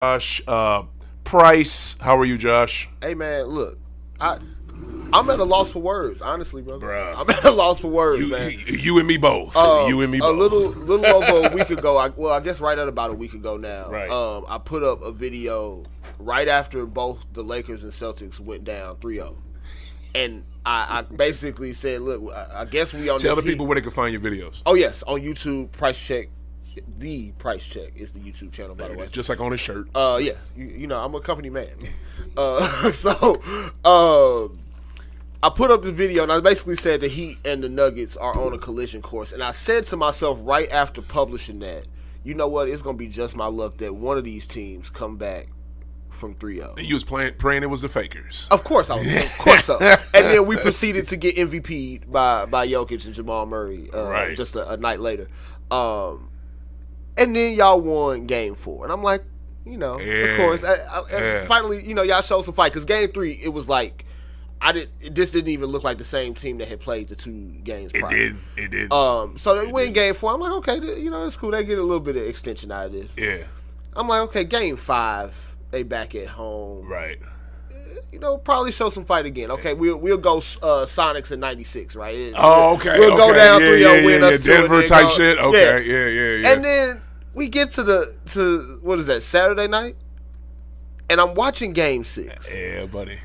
Josh Price. How are you, Josh? Hey man, look, I'm at a loss for words, honestly, brother. Bruh. I'm at a loss for words, man. You and me both. You and me both. A little over a week ago, I guess right at about a week ago now. Right. I put up a video right after both the Lakers and Celtics went down 3-0. And I basically said, look, I guess we on Tell this the people heat. where they can find your videos. Oh yes, on YouTube, Price Check. The Price Check is the YouTube channel, by the way. Just like on his shirt. Yeah, you know, I'm a company man. I put up this video and I basically said the Heat and the Nuggets are on a collision course, and I said to myself right after publishing that, you know what, it's gonna be just my luck that one of these teams come back from 3-0. And you was praying it was the Fakers. Of course I was. Of course so. And then we proceeded to get MVP'd by Jokic and Jamal Murray Right. just a night later. And then y'all won Game 4. And I'm like, you know, Yeah. of course. Yeah. Finally, you know, y'all showed some fight. Because Game 3, it was like, this didn't even look like the same team that had played the 2 games prior. It did. So they win Game 4. I'm like, okay, you know, it's cool. They get a little bit of extension out of this. Yeah. I'm like, okay, Game 5, they back at home. Right. You know, probably show some fight again. Okay, we'll go Sonics in '96, right? Oh, okay. We'll go down 3-0, win us 2. Denver type shit. Okay. Yeah. And then we get to what is that, Saturday night? And I'm watching Game 6. Yeah, buddy.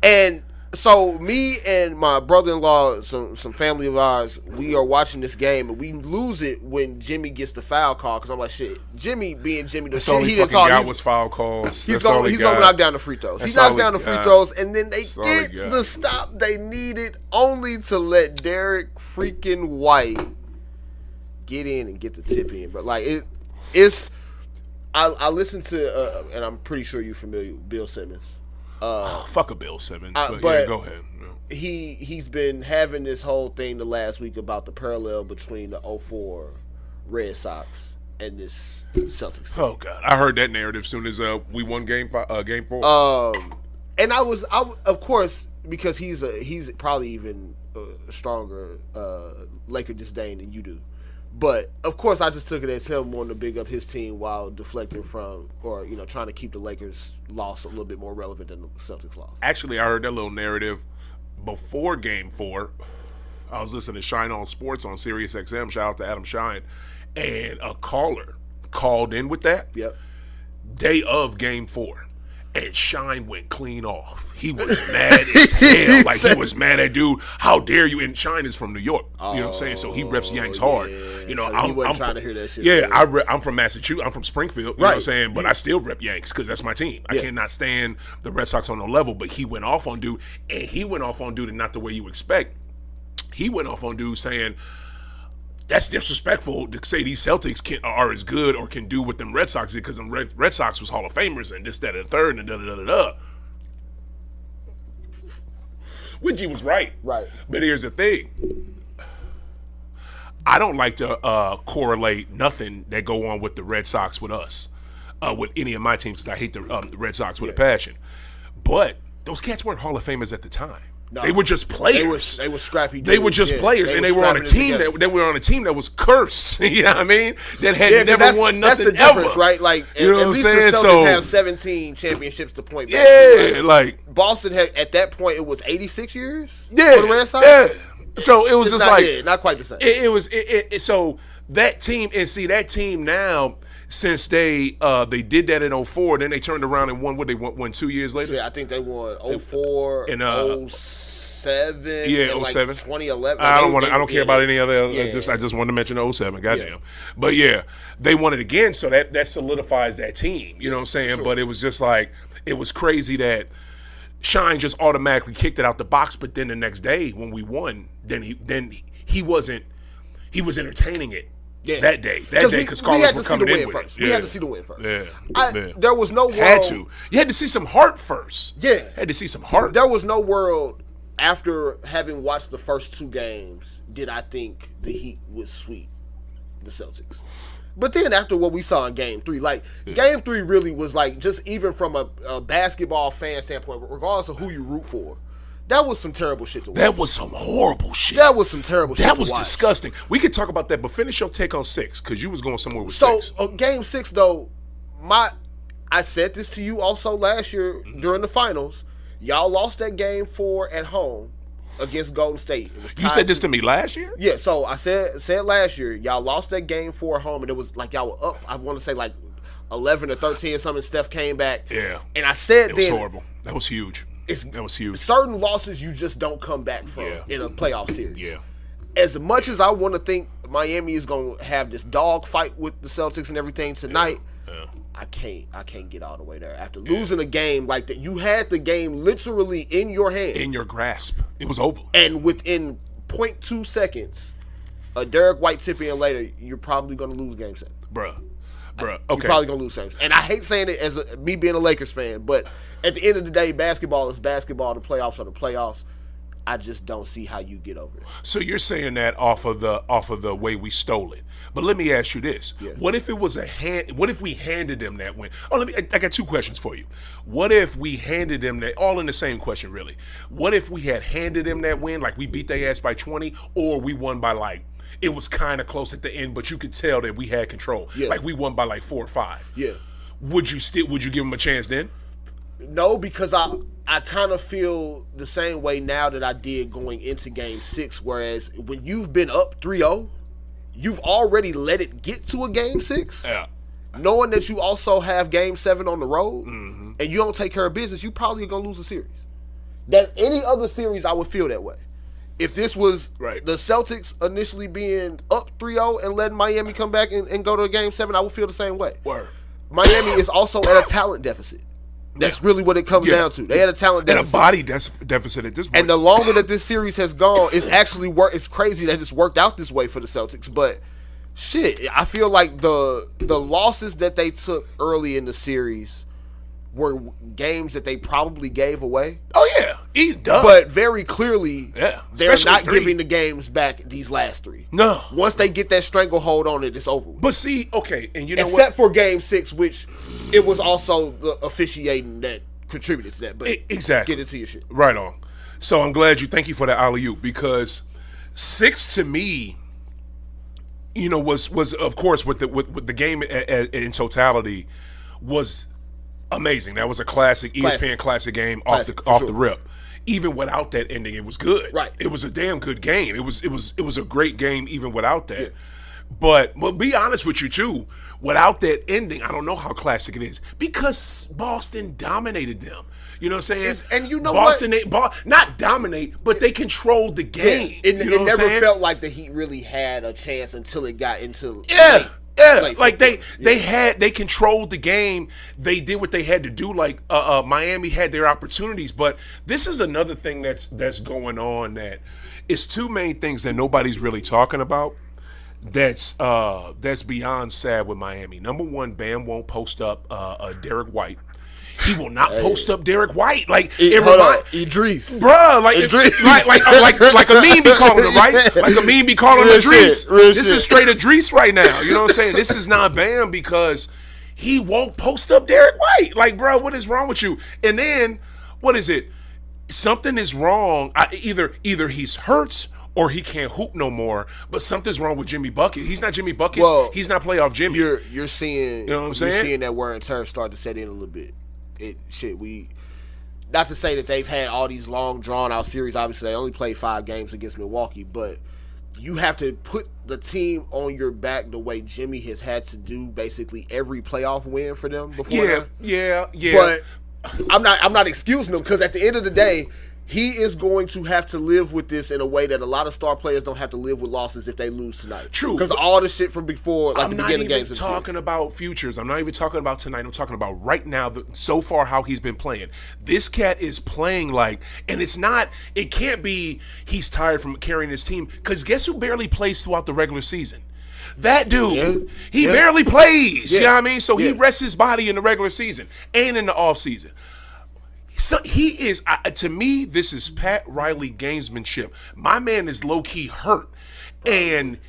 And so me and my brother-in-law, some family of ours, we are watching this game, and we lose it when Jimmy gets the foul call. Because I'm like, shit, Jimmy being Jimmy, the That's shit all he he didn't fucking talk. got was foul calls. He's gonna knock down the free throws. He That's knocks all down he the free got. throws, and then they That's all he get got. the stop they needed, only to let Derek freaking White get in and get the tip in. But like it's, I listened to, and I'm pretty sure you're familiar with Bill Simmons. Fuck a Bill Simmons. But but yeah, go ahead. Yeah. He's been having this whole thing the last week about the parallel between the '04 Red Sox and this Celtics team. Oh God, I heard that narrative soon as we won game 4. And I of course, because he's probably even stronger Laker disdain than you do. But of course, I just took it as him wanting to big up his team while deflecting from, or you know, trying to keep the Lakers' loss a little bit more relevant than the Celtics' loss. Actually, I heard that little narrative before Game 4. I was listening to Shine On Sports on Sirius XM. Shout out to Adam Shine, and a caller called in with that. Yep. Day of Game 4. And Shine went clean off. He was mad as hell. Like, he was mad at dude. How dare you? And Shine is from New York. You know what I'm saying? So he reps Yanks hard. You know, so I'm trying to hear that shit. Yeah, I'm from Massachusetts. I'm from Springfield. You know what I'm saying? But I still rep Yanks because that's my team. I cannot stand the Red Sox on no level. But he went off on dude. And he went off on dude and not the way you expect. He went off on dude saying, that's disrespectful to say these Celtics are as good or can do what them Red Sox did, because them Red Sox was Hall of Famers and this, that, and the third, and da-da-da-da-da. Which he was right. Right. But here's the thing. I don't like to correlate nothing that go on with the Red Sox with us, with any of my teams, because I hate the Red Sox with a passion. But those cats weren't Hall of Famers at the time. No. They were just players. They were scrappy dudes. They were just players, and they were on a team that was cursed. You know what I mean? That had never won nothing. That's the difference, ever. right? Like, you know at least the Celtics have 17 championships to point back. Yeah, to, like Boston had at that point it was 86 years. Yeah, for the Red Sox. Yeah. So it was just not quite the same. It was so that team, and see that team now. Since they did that in 04, then they turned around and won. What they won 2 years later? Yeah, I think they won 04 and 07. Yeah, and 07. Like 2011. I don't care about any other. Yeah. I just wanted to mention 07. Goddamn. Yeah. But yeah, they won it again, so that solidifies that team. You know what I'm saying? Sure. But it was just like, it was crazy that Shine just automatically kicked it out the box. But then the next day when we won, then he was entertaining it. Yeah. That day, because callers were coming in with it. We had to see the win first. Yeah. There was no world. You had to see some heart first. Yeah. Had to see some heart. There was no world, after having watched the first 2 games, did I think the Heat would sweep the Celtics. But then after what we saw in Game 3, Game 3 really was like, just even from a basketball fan standpoint, regardless of who you root for, that was some terrible shit to watch. That was some horrible shit. That was some terrible shit to watch. That was disgusting. We could talk about that, but finish your take on 6, because you was going somewhere with 6. So, Game 6, though, I said this to you also last year during the finals. Y'all lost that game 4 at home against Golden State. You said this to me last year? Yeah, so I said last year, y'all lost that game 4 at home, and it was like y'all were up, I want to say like 11 or 13 or something. Steph came back. Yeah. And I said it was horrible. That was huge. That was huge. Certain losses you just don't come back from in a playoff series. Yeah. As much as I want to think Miami is going to have this dog fight with the Celtics and everything tonight, I can't get all the way there. After losing a game like that, you had the game literally in your hands. In your grasp. It was over. And within 0.2 seconds, a Derek White tip in later, you're probably going to lose game 7. Bruh. Okay. You're probably going to lose games. And I hate saying it as me being a Lakers fan, but at the end of the day, basketball is basketball. The playoffs are the playoffs. I just don't see how you get over it. So you're saying that off of the way we stole it. But let me ask you this. Yeah. What if it was what if we handed them that win? I got 2 questions for you. What if we handed them that, all in the same question really. What if we had handed them that win, like we beat their ass by 20, or we won by like, it was kind of close at the end, but you could tell that we had control. Yeah. Like we won by like 4 or 5. Yeah. Would you give them a chance then? No, because I kind of feel the same way now that I did going into game 6, whereas when you've been up 3-0, you've already let it get to a game 6. Yeah. Knowing that you also have game 7 on the road, and you don't take care of business, you probably are going to lose a series. That any other series, I would feel that way. If this was the Celtics initially being up 3-0 and letting Miami come back and go to a game 7, I would feel the same way. Word. Miami is also at a talent deficit. That's really what it comes down to. They had a talent deficit. And a body deficit at this point. And the longer that this series has gone, it's actually it's crazy that it's worked out this way for the Celtics. But shit, I feel like the losses that they took early in the series were games that they probably gave away. Oh yeah, he's done. But very clearly, they're not 3. giving the games back these last 3. No. Once they get that stranglehold on it, it's over with. But see, okay, and you know except for game 6, which it was also the officiating that contributed to that. But exactly, get into your shit. Right on. So I'm glad thank you for the alley-oop, because 6 to me, you know, was of course with the game in totality was amazing. That was a classic ESPN classic game off the rip. Even without that ending, it was good. Right. It was a damn good game. It was a great game even without that. Yeah. But be honest with you too, without that ending, I don't know how classic it is, because Boston dominated them. You know what I'm saying? And you know Boston, not dominate, but they controlled the game. Yeah. It never felt like the Heat really had a chance until it got into like they controlled the game. They did what they had to do. Like Miami had their opportunities, but this is another thing that's going on. That it's 2 main things that nobody's really talking about. That's beyond sad with Miami. Number 1, Bam won't post up Derek White. He will not post up Derek White. Like Idris, bruh. Like Idris. like a meme be calling him, right? Like a meme be calling him Idris. This is straight Idris right now. You know what I'm saying? This is not Bam, because he won't post up Derek White. Like, bro, what is wrong with you? And then what is it? Something is wrong. Either he's hurt or he can't hoop no more. But something's wrong with Jimmy Bucket. He's not Jimmy Bucket. He's not playoff Jimmy. You're seeing. You know what I'm saying? You're seeing that wear and tear start to set in a little bit. Not to say that they've had all these long drawn out series. Obviously, they only played 5 games against Milwaukee, but you have to put the team on your back the way Jimmy has had to do basically every playoff win for them before. Yeah. But I'm not excusing him, because at the end of the day, he is going to have to live with this in a way that a lot of star players don't have to live with losses if they lose tonight. True. Because all the shit from before, like I'm the beginning of games. I'm not even talking about futures. I'm not even talking about tonight. I'm talking about right now, so far how he's been playing. This cat is playing like, and it can't be he's tired from carrying his team, because guess who barely plays throughout the regular season? That dude. He barely plays. You know what I mean? So he rests his body in the regular season and in the off season. So he is, to me, this is Pat Riley gamesmanship. My man is low-key hurt. And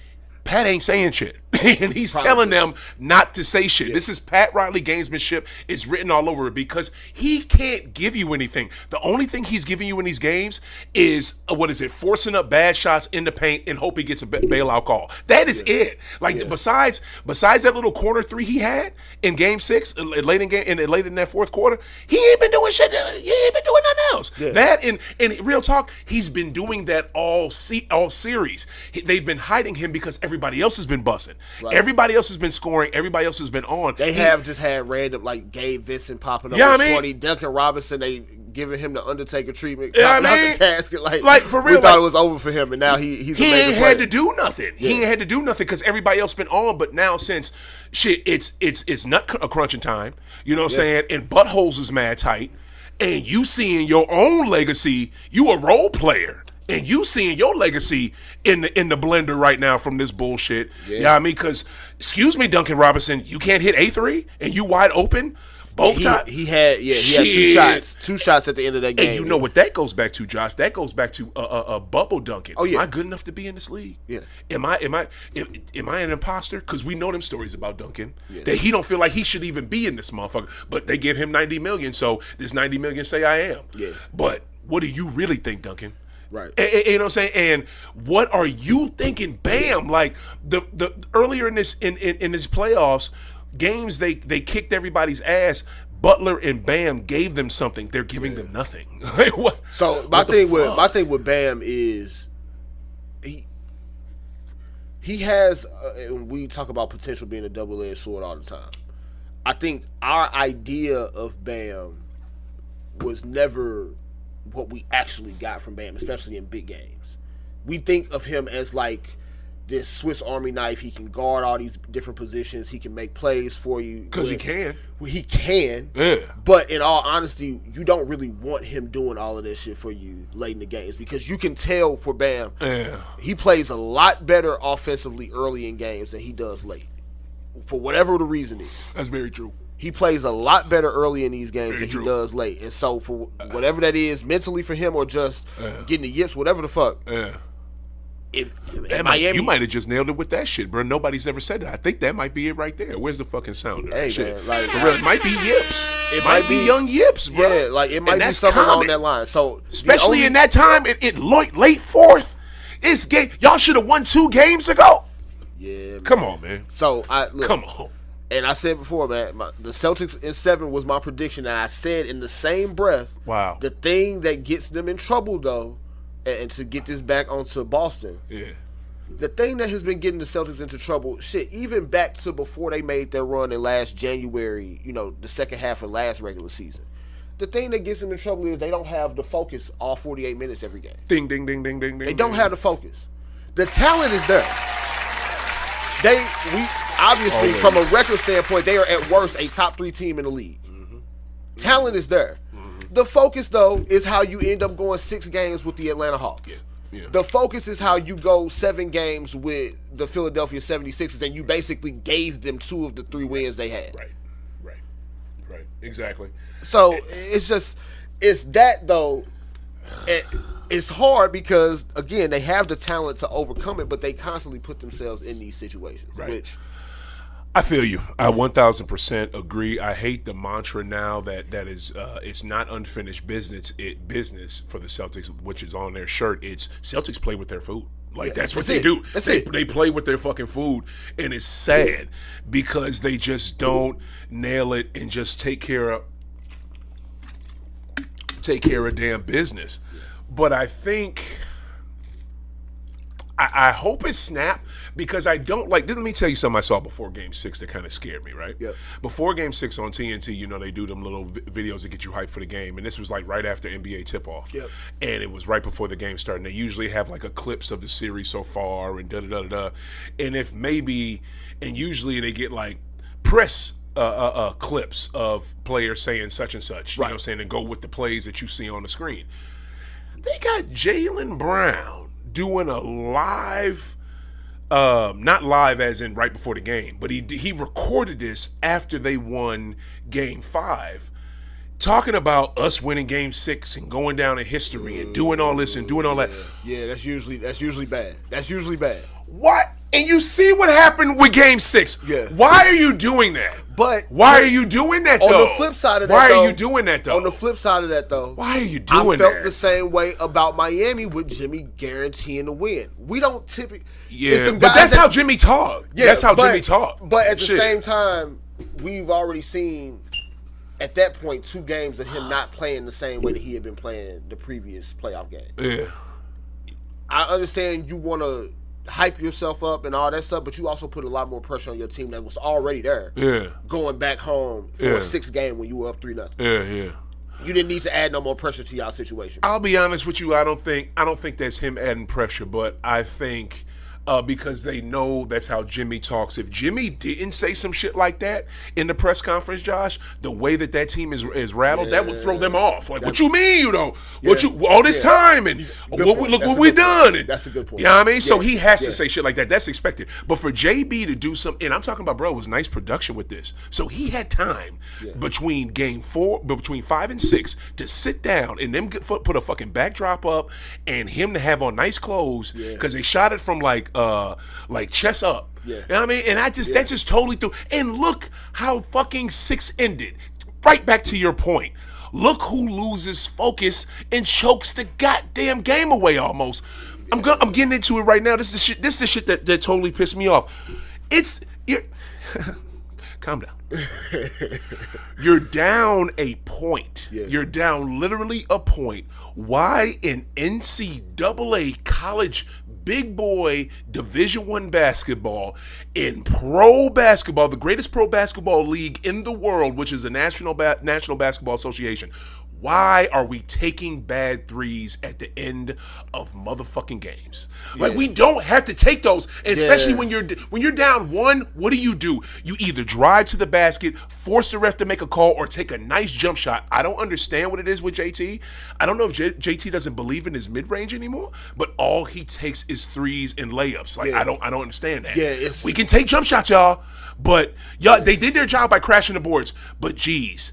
Pat ain't saying shit. And he's telling them not to say shit. Yeah. This is Pat Riley gamesmanship. It's written all over it because he can't give you anything. The only thing he's giving you in these games is, forcing up bad shots in the paint and hope he gets a bailout call. That is it. Like, besides that little corner three he had in Game 6, late in that fourth quarter, he ain't been doing shit. He ain't been doing nothing else. Yeah. That, and real talk, he's been doing that all series. They've been hiding him because everybody else has been busting. Right. Everybody else has been scoring. Everybody else has been on. They have just had random, like Gabe Vincent popping up. Yeah, Shorty, Duncan Robinson, they giving him the Undertaker treatment. Yeah, the casket. Like for real. We thought it was over for him, and now he's he ain't had to do nothing. Yeah. He ain't had to do nothing because everybody else been on. But now since shit, it's nut crunching time. You know what I'm saying? And buttholes is mad tight. And you seeing your own legacy. You a role player. And you seeing your legacy in the blender right now from this bullshit. Yeah, you know what I mean? Because, excuse me, Duncan Robinson, you can't hit A3 and you wide open both times. He had two shots at the end of that game. And you know what that goes back to, Josh? That goes back to Bubble Duncan. Oh, yeah. Am I good enough to be in this league? Yeah. Am I an imposter? Because we know them stories about Duncan that he don't feel like he should even be in this motherfucker. But they give him $90 million, so this $90 million say I am. Yeah. But what do you really think, Duncan? Right. You know what I'm saying? And what are you thinking? Bam! Like the earlier in this playoffs games, they kicked everybody's ass. Butler and Bam gave them something. They're giving them nothing. What? So my thing with Bam is he has. We talk about potential being a double-edged sword all the time. I think our idea of Bam was never what we actually got from Bam, especially in big games. We think of him as like this Swiss Army knife. He can guard all these different positions. He can make plays for you. Because he can. Well, he can. Yeah. But in all honesty, you don't really want him doing all of this shit for you late in the games because you can tell for Bam, he plays a lot better offensively early in games than he does late. For whatever the reason is. That's very true. He plays a lot better early in these games than he does late. And so for whatever that is, mentally for him or just getting the yips, whatever the fuck. Yeah. If Miami, you might have just nailed it with that shit, bro. Nobody's ever said that. I think that might be it right there. Where's the fucking sounder? Hey, shit. Man, like, for real, it might be yips. It might be young yips, bro. Yeah, like it might be something along that line. So especially in that time, it late fourth. It's game. Y'all should have won 2 games ago. Yeah, man. Come on, man. So come on. And I said before, man, the Celtics in 7 was my prediction. And I said in the same breath, wow, the thing that gets them in trouble, though, and to get this back onto Boston, the thing that has been getting the Celtics into trouble, shit, even back to before they made their run in last January, the second half of last regular season, the thing that gets them in trouble is they don't have the focus all 48 minutes every game. Ding, ding, ding, ding, ding, ding. They don't have the focus. The talent is there. Obviously, from a record standpoint, they are at worst a top 3 team in the league. Mm-hmm. Talent is there. Mm-hmm. The focus, though, is how you end up going 6 games with the Atlanta Hawks. Yeah. The focus is how you go 7 games with the Philadelphia 76ers, and you basically gave them 2 of the 3 wins they had. Right. Exactly. So it's that, though. It's hard because, again, they have the talent to overcome it, but they constantly put themselves in these situations. Right. Which I feel you. I 1,000% agree. I hate the mantra now that is it's not unfinished business. Business for the Celtics, which is on their shirt. It's Celtics play with their food. Like that's what they do. They play with their fucking food, and it's sad because they just don't nail it and just take care of damn business. But I think I hope it snapped because I don't like. Let me tell you something I saw before Game 6 that kind of scared me. Right? Yeah. Before Game 6 on TNT, they do them little videos that get you hyped for the game, and this was like right after NBA tip-off. Yep. And it was right before the game started. And they usually have like a clips of the series so far and da da da da. And usually they get like press clips of players saying such and such. You know what I'm saying? And go with the plays that you see on the screen. They got Jaylen Brown doing a live, not live as in right before the game, but he recorded this after they won Game 5, talking about us winning Game 6 and going down in history and doing all this and doing all that. Yeah, that's usually bad. That's usually bad. What? And you see what happened with Game 6. Yeah. Why are you doing that? But why are you doing that, though? On the flip side of that, why are you doing that, though? On the flip side of that, though, why are you doing that? I felt the same way about Miami with Jimmy guaranteeing the win. We don't typically. Yeah, but that's how Jimmy talked. Yeah, that's how Jimmy talked. But at the same time, we've already seen at that point 2 games of him not playing the same way that he had been playing the previous playoff game. Yeah. I understand you want to hype yourself up and all that stuff, but you also put a lot more pressure on your team that was already there. Yeah. Going back home for a 6th game when you were up 3-0. Yeah. You didn't need to add no more pressure to y'all situation. I'll be honest with you. I don't think that's him adding pressure, but I think because they know that's how Jimmy talks. If Jimmy didn't say some shit like that in the press conference, Josh, the way that team is rattled, that would throw them off. Like, what you mean, what you all this time and look what we done. And, that's a good point. You know what I mean? So he has to say shit like that. That's expected. But for JB to do something, and I'm talking about, bro, it was nice production with this. So he had time between between 5 and 6 to sit down and them put a fucking backdrop up and him to have on nice clothes because they shot it from like chest up. Yeah. You know what I mean? And that just totally threw. And look how fucking 6 ended. Right back to your point. Look who loses focus and chokes the goddamn game away almost. I'm getting into it right now. This is the shit that totally pissed me off. Calm down. You're down a point. Yeah. You're down literally a point. Why in NCAA college big boy Division I basketball, in pro basketball, the greatest pro basketball league in the world, which is the National Basketball Association, why are we taking bad threes at the end of motherfucking games? Like, we don't have to take those, and especially when you're down 1. What do? You either drive to the basket, force the ref to make a call, or take a nice jump shot. I don't understand what it is with JT. I don't know if JT doesn't believe in his mid range anymore, but all he takes is threes and layups. Like, I don't understand that. Yeah, we can take jump shots, y'all, but they did their job by crashing the boards. But geez.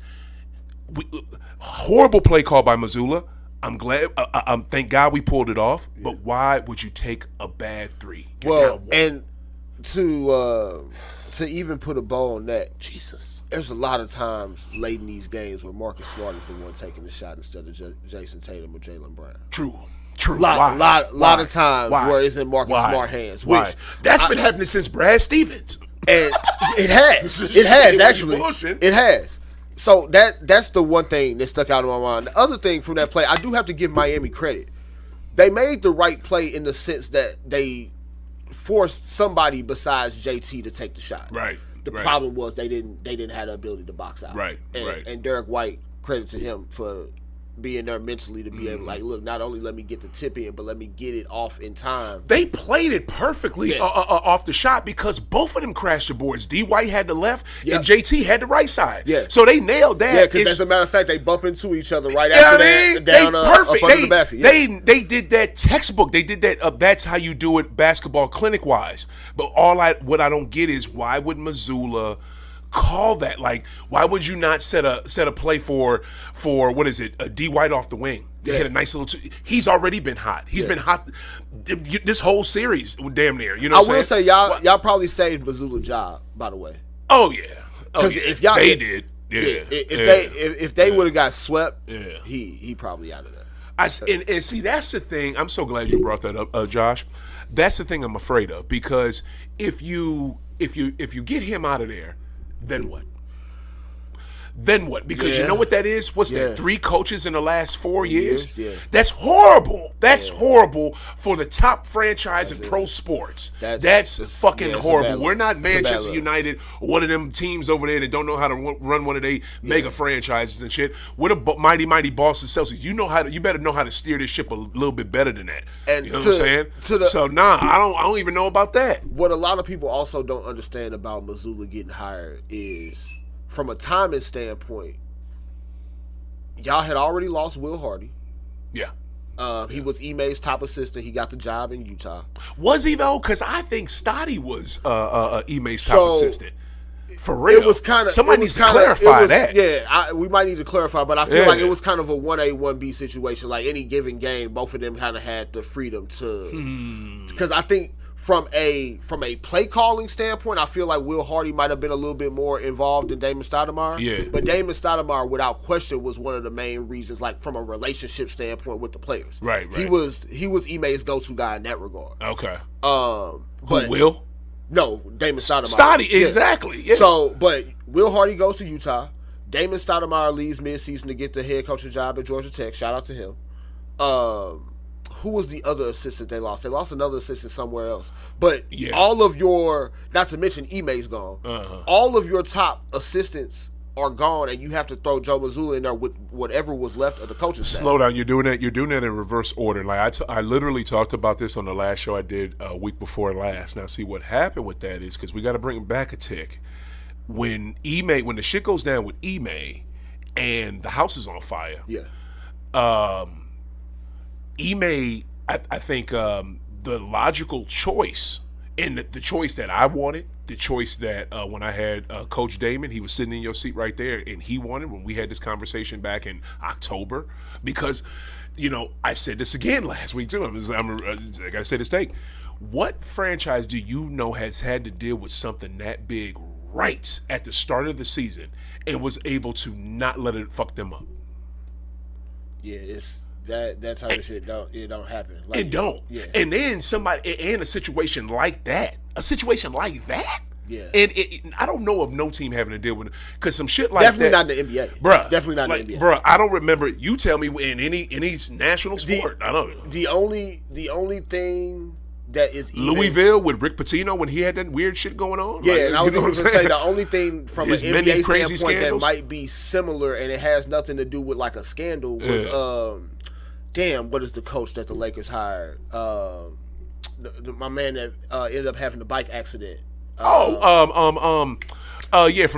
Horrible play call by Missoula. I'm glad. Thank God we pulled it off. Yeah. But why would you take a bad 3? And to even put a bow on that, Jesus, there's a lot of times late in these games where Marcus Smart is the one taking the shot instead of Jason Tatum or Jaylen Brown. True. Lot of times where it's in Marcus Smart hands. Why? That's been happening since Brad Stevens. And it has actually. It has. So that's the one thing that stuck out in my mind. The other thing from that play, I do have to give Miami credit. They made the right play in the sense that they forced somebody besides JT to take the shot. Right. The problem was they didn't have the ability to box out. Right. And Derek White, credit to him for being there mentally to be able to, like, look, not only let me get the tip in, but let me get it off in time. They played it perfectly off the shot because both of them crashed the boards. D. White had the left and JT had the right side. Yeah. So they nailed that. Yeah, because as a matter of fact, they bump into each other right after that. Down perfect. Up under the basket. Yeah. They did that textbook. They did that. That's how you do it basketball clinic wise. But what I don't get is why would Missoula call that? Like, why would you not set a play for what is it? A D White off the wing. They hit a nice little. He's already been hot. He's been hot this whole series, damn near. You know. I will say y'all probably saved Missoula job, by the way. Oh yeah. Because if y'all did. If they would have got swept, he probably out of there. And see, that's the thing. I'm so glad you brought that up, Josh. That's the thing I'm afraid of, because if you get him out of there, then what? Because you know what that is? What's that? 3 coaches in the last 4 years? Yeah. That's horrible. That's horrible for the top franchise in pro sports. That's fucking horrible. We're not Manchester United, one of them teams over there that don't know how to run one of their mega franchises and shit. We're the mighty Boston Celtics. You better know how to steer this ship a little bit better than that. And you know what I'm saying? I don't even know about that. What a lot of people also don't understand about Missoula getting hired is, from a timing standpoint, y'all had already lost Will Hardy. Yeah. He was Ime's top assistant. He got the job in Utah. Was he, though? Because I think Stotty was Ime's top assistant. For real. It was kind of. Somebody needs to clarify that. Yeah, we might need to clarify, but I feel like it was kind of a 1A, 1B situation. Like any given game, both of them kind of had the freedom to. Because I think from a play calling standpoint, I feel like Will Hardy might have been a little bit more involved than Damon Stoudemire. Yeah. But Damon Stoudemire, without question, was one of the main reasons, like from a relationship standpoint with the players. Right. He was Ime's go-to guy in that regard. Okay. But Will? No, Damon Stoudemire. Stoddy, exactly. Yeah. So, but Will Hardy goes to Utah. Damon Stoudemire leaves midseason to get the head coaching job at Georgia Tech. Shout out to him. Who was the other assistant they lost? They lost another assistant somewhere else. But all of your, not to mention Ime's gone, all of your top assistants are gone, and you have to throw Joe Mazzulla in there with whatever was left of the coaching staff. Slow down. You're doing that in reverse order. Like I literally talked about this on the last show I did a week before last. Now, see what happened with that is because we got to bring it back a tick. When the shit goes down with Ime and the house is on fire. Yeah. Ime, I think the logical choice and the choice that I wanted, the choice that when I had Coach Damon, he was sitting in your seat right there, and he wanted when we had this conversation back in October, because, I said this again last week too. I gotta say this take. What franchise do you know has had to deal with something that big right at the start of the season and was able to not let it fuck them up? Yeah, it's that type of shit don't happen. Like, it don't. Yeah. And then somebody in a situation like that. Yeah. And I don't know of no team having to deal with it, because some shit like definitely that. Definitely not in the NBA. Bruh. Definitely not in the NBA. Bruh, I don't remember. You tell me in any national sport. I don't know. The only thing that is Louisville with Rick Pitino when he had that weird shit going on. Yeah, and I was going to say the only thing from an NBA standpoint scandals that might be similar, and it has nothing to do with like a scandal, was what is the coach that the Lakers hired? My man that ended up having the bike accident. From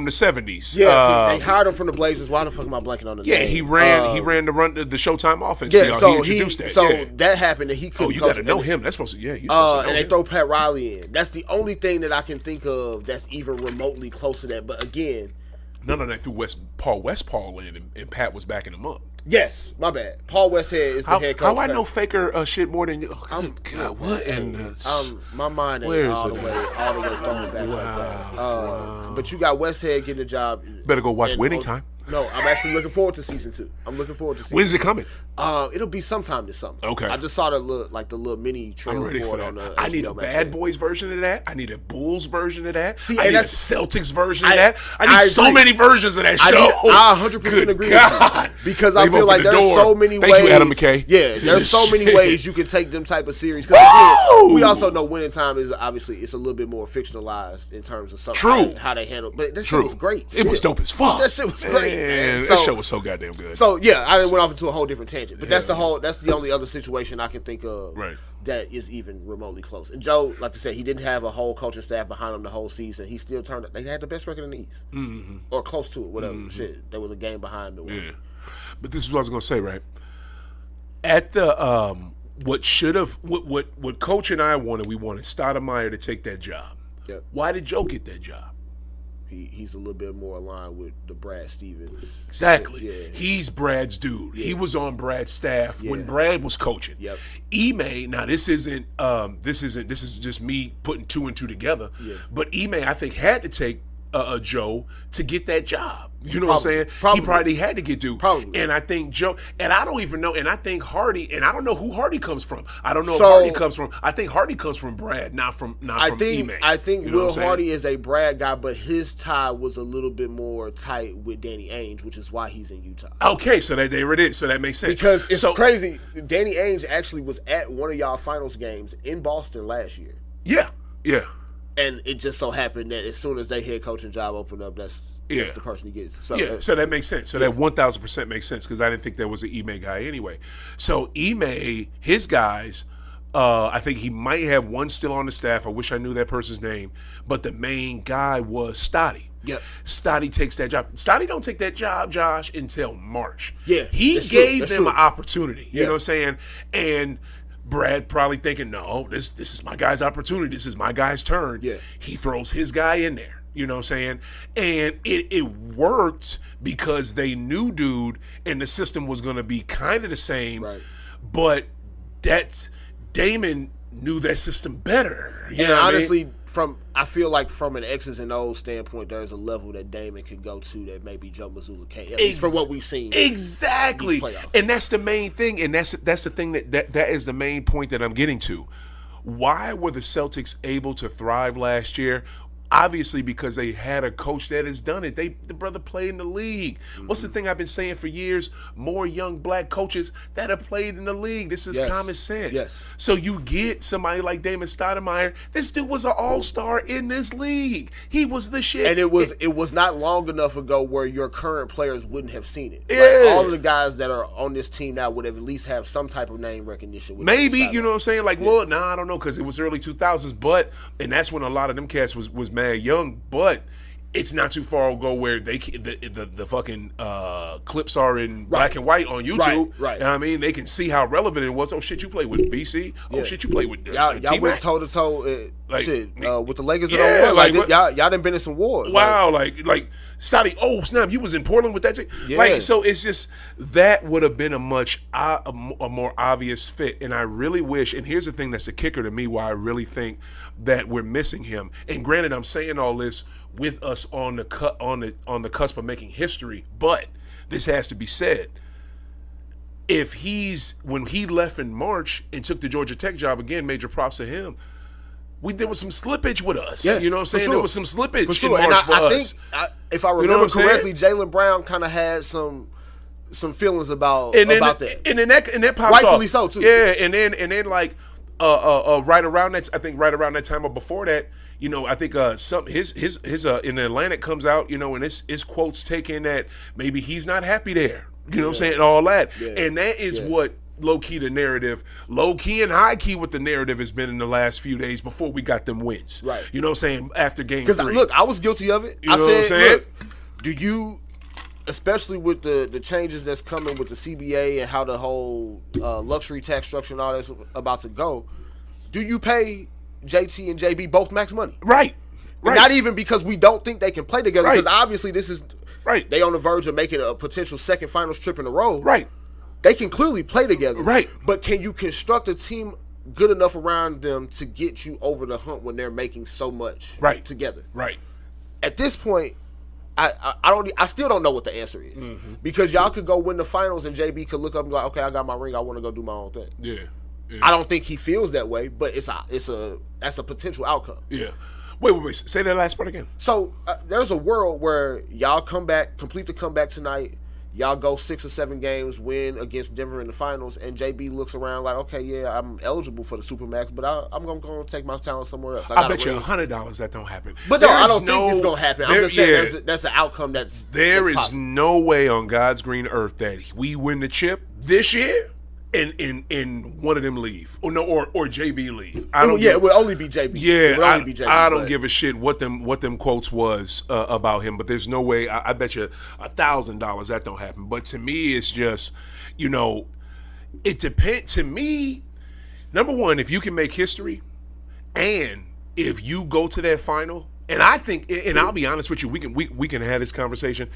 the 70s. Yeah, they hired him from the Blazers. Why the fuck am I blanking on the name? Yeah, he ran the Showtime offense. Yeah, so he introduced that. So that happened, and he couldn't. You got to know him. That's supposed to. Yeah, you supposed to know and him. they throw Pat Riley in. That's the only thing that I can think of that's even remotely close to that. But again, none of that threw Paul Westphal in, and Pat was backing him up. Yes, my bad. Paul Westhead is the head coach. How I know Faker shit more than you? Oh, God, what? My mind ain't all the way throwing back like that. But you got Westhead getting a job. Better go watch Winning Time. No, I'm actually looking forward to season 2. When's it coming? It'll be sometime this summer. Okay. I just saw the little mini trailer. I'm ready for that. I need a Bad Boys version of that. I need a Bulls version of that. I need a Celtics version of that. I need so many versions of that show. I 100% agree with you. Because I feel like there's so many ways. Thank you, Adam McKay. Yeah, there's so many ways you can take them type of series. Because we also know Winning Time is obviously it's a little bit more fictionalized in terms of something how they handle. But that shit was great. It was dope as fuck. That shit was great. Man, that show was so goddamn good. So yeah, I went off into a whole different tangent. But that's the only other situation I can think of that is even remotely close. And Joe, like I said, he didn't have a whole coaching staff behind him the whole season. He still turned it. They had the best record in the East, or close to it. Whatever shit. There was a game behind the win. Yeah, but this is what I was gonna say. Right at the what Coach and I wanted, we wanted Stoudemire to take that job. Yep. Why did Joe get that job? He's a little bit more aligned with the Brad Stevens. Exactly. Yeah. He's Brad's dude. Yeah. He was on Brad's staff when Brad was coaching. Yep. Ime, now this is just me putting two and two together. Yeah. But Ime, I think, had to take Joe to get that job. You know what I'm saying? Probably. He probably had to get dude. Probably. And I think Joe, and I don't even know, and I think Hardy, and I don't know who Hardy comes from. I don't know if Hardy comes from, I think Hardy comes from Brad, not from Ime. I think Will Hardy is a Brad guy, but his tie was a little bit more tight with Danny Ainge, which is why he's in Utah. Okay, so there it is. So that makes sense. Because it's crazy. Danny Ainge actually was at one of y'all finals games in Boston last year. Yeah, yeah. And it just so happened that as soon as their head coaching job opened up, that's the person he gets. So, so that makes sense. So that 1,000% makes sense, because I didn't think there was an Ime guy anyway. So Ime, his guys, I think he might have one still on the staff. I wish I knew that person's name. But the main guy was Stoddy. Yep. Stoddy takes that job. Stoddy don't take that job, Josh, until March. Yeah. He gave them an opportunity. You know what I'm saying? And Brad probably thinking, no, this is my guy's opportunity. This is my guy's turn. Yeah. He throws his guy in there. You know what I'm saying? And it worked because they knew dude, and the system was going to be kind of the same. Right. But that's Damon knew that system better. And honestly, I feel like from an X's and O's standpoint, there's a level that Damon can go to that maybe Joe Mazzulla can't. At least from what we've seen. Exactly. And that's the main thing. And that's the thing that is the main point that I'm getting to. Why were the Celtics able to thrive last year? Obviously, because they had a coach that has done it. The brother played in the league. What's the thing I've been saying for years? More young black coaches that have played in the league. This is common sense. Yes. So you get somebody like Damon Stoudemire. This dude was an all-star in this league. He was the shit. And it was not long enough ago where your current players wouldn't have seen it. Yeah. Like, all of the guys that are on this team now would have at least have some type of name recognition. With Maybe, you know what I'm saying? Like, well, I don't know, because it was early 2000s, and that's when a lot of them cats was mad young, but it's not too far ago where the fucking clips are in black and white on YouTube. Right. You know what I mean? They can see how relevant it was. Oh shit, you played with VC. Oh shit, you played with y'all went toe to toe with the Lakers. Yeah, y'all done been in some wars. Wow, like Stotty. Oh snap, you was in Portland with that chick. Yeah. Like, so it's just that would have been a more obvious fit. And I really wish. And here's the thing that's the kicker to me, why I really think that we're missing him. And granted, I'm saying all this with us on the cusp of making history, but this has to be said. When he left in March and took the Georgia Tech job, again, major props to him. There was some slippage with us. Yeah, you know what I'm saying? Sure. There was some slippage in March and for us. Think, if I remember correctly, Jaylen Brown kind of had some feelings about that. And then that popped rightfully off. So too. Yeah, and then like right around that time or before that, you know, I think his in the Atlantic comes out, you know, and his quotes taken that maybe he's not happy there. You know what I'm saying? All that. Yeah. And that is what low-key the narrative, low-key and high-key what the narrative has been in the last few days before we got them wins. Right. You know what I'm saying? After game 3. Because, look, I was guilty of it. You know what I'm saying? Look, do you, especially with the changes that's coming with the CBA and how the whole luxury tax structure and all that's about to go, do you pay JT and JB both max money? Right. Not even because we don't think they can play together, because obviously this is they on the verge of making a potential second finals trip in a row. Right. They can clearly play together. Right. But can you construct a team good enough around them to get you over the hump when they're making so much together? Right. At this point, I still don't know what the answer is. Because y'all could go win the finals and JB could look up and be like, okay, I got my ring, I want to go do my own thing. Yeah. I don't think he feels that way, but that's a potential outcome. Yeah. Wait. Say that last part again. So there's a world where y'all complete the comeback tonight. Y'all go 6 or 7 games, win against Denver in the finals, and JB looks around like, okay, yeah, I'm eligible for the Supermax, but I'm going to go and take my talent somewhere else. I bet you $100 that don't happen. But no, I don't think it's going to happen. I'm just saying that's an outcome that's possible. No way on God's green earth that we win the chip this year and one of them leave. Or JB leave. It would only be JB. Yeah, I don't give a shit what them quotes was about him, but there's no way. I bet you $1,000 that don't happen. But to me, it's just, you know, it depends. To me, number one, if you can make history, and if you go to that final, and I think, and I'll be honest with you, we can have this conversation.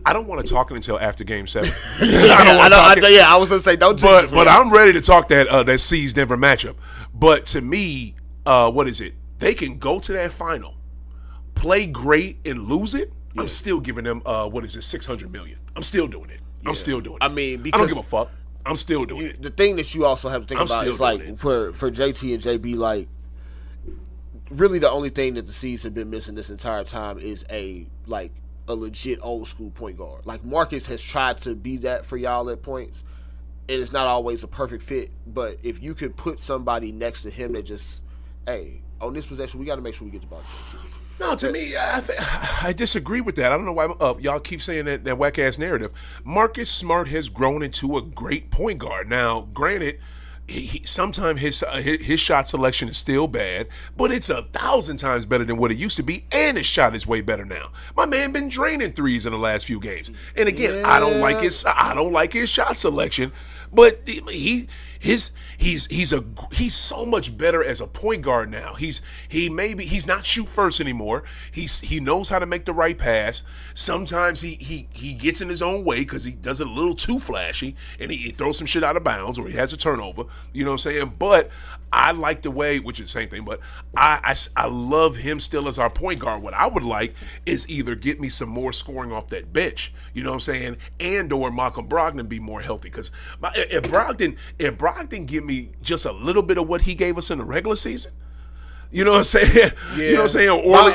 I don't want to talk it until after Game 7. I was gonna say don't. But I'm ready to talk that C's Denver matchup. But to me, what is it? They can go to that final, play great, and lose it. Yeah. I'm still giving them $600 million. I'm still doing it. Yeah. I'm still doing it. I mean, because I don't give a fuck. I'm still doing it. The thing that you also have to think about is like for JT and JB, like really the only thing that the C's have been missing this entire time is a legit old school point guard. Like Marcus has tried to be that for y'all at points, and it's not always a perfect fit. But if you could put somebody next to him that just, hey, on this possession, we got to make sure we get the ball to JT. No, to me, I disagree with that. I don't know why y'all keep saying that whack ass narrative. Marcus Smart has grown into a great point guard. Now, granted, sometimes his shot selection is still bad, but it's 1,000 times better than what it used to be, and his shot is way better now. My man been draining threes in the last few games, and again, I don't like his shot selection, but he's so much better as a point guard now. He's not shoot first anymore. He knows how to make the right pass. Sometimes he gets in his own way because he does it a little too flashy and he throws some shit out of bounds or he has a turnover. You know what I'm saying? But I like the way, which is the same thing, but I love him still as our point guard. What I would like is either get me some more scoring off that bench, you know what I'm saying, and or Malcolm Brogdon be more healthy. Because if Brogdon give me just a little bit of what he gave us in the regular season, you know what I'm saying? Yeah. You know what I'm saying?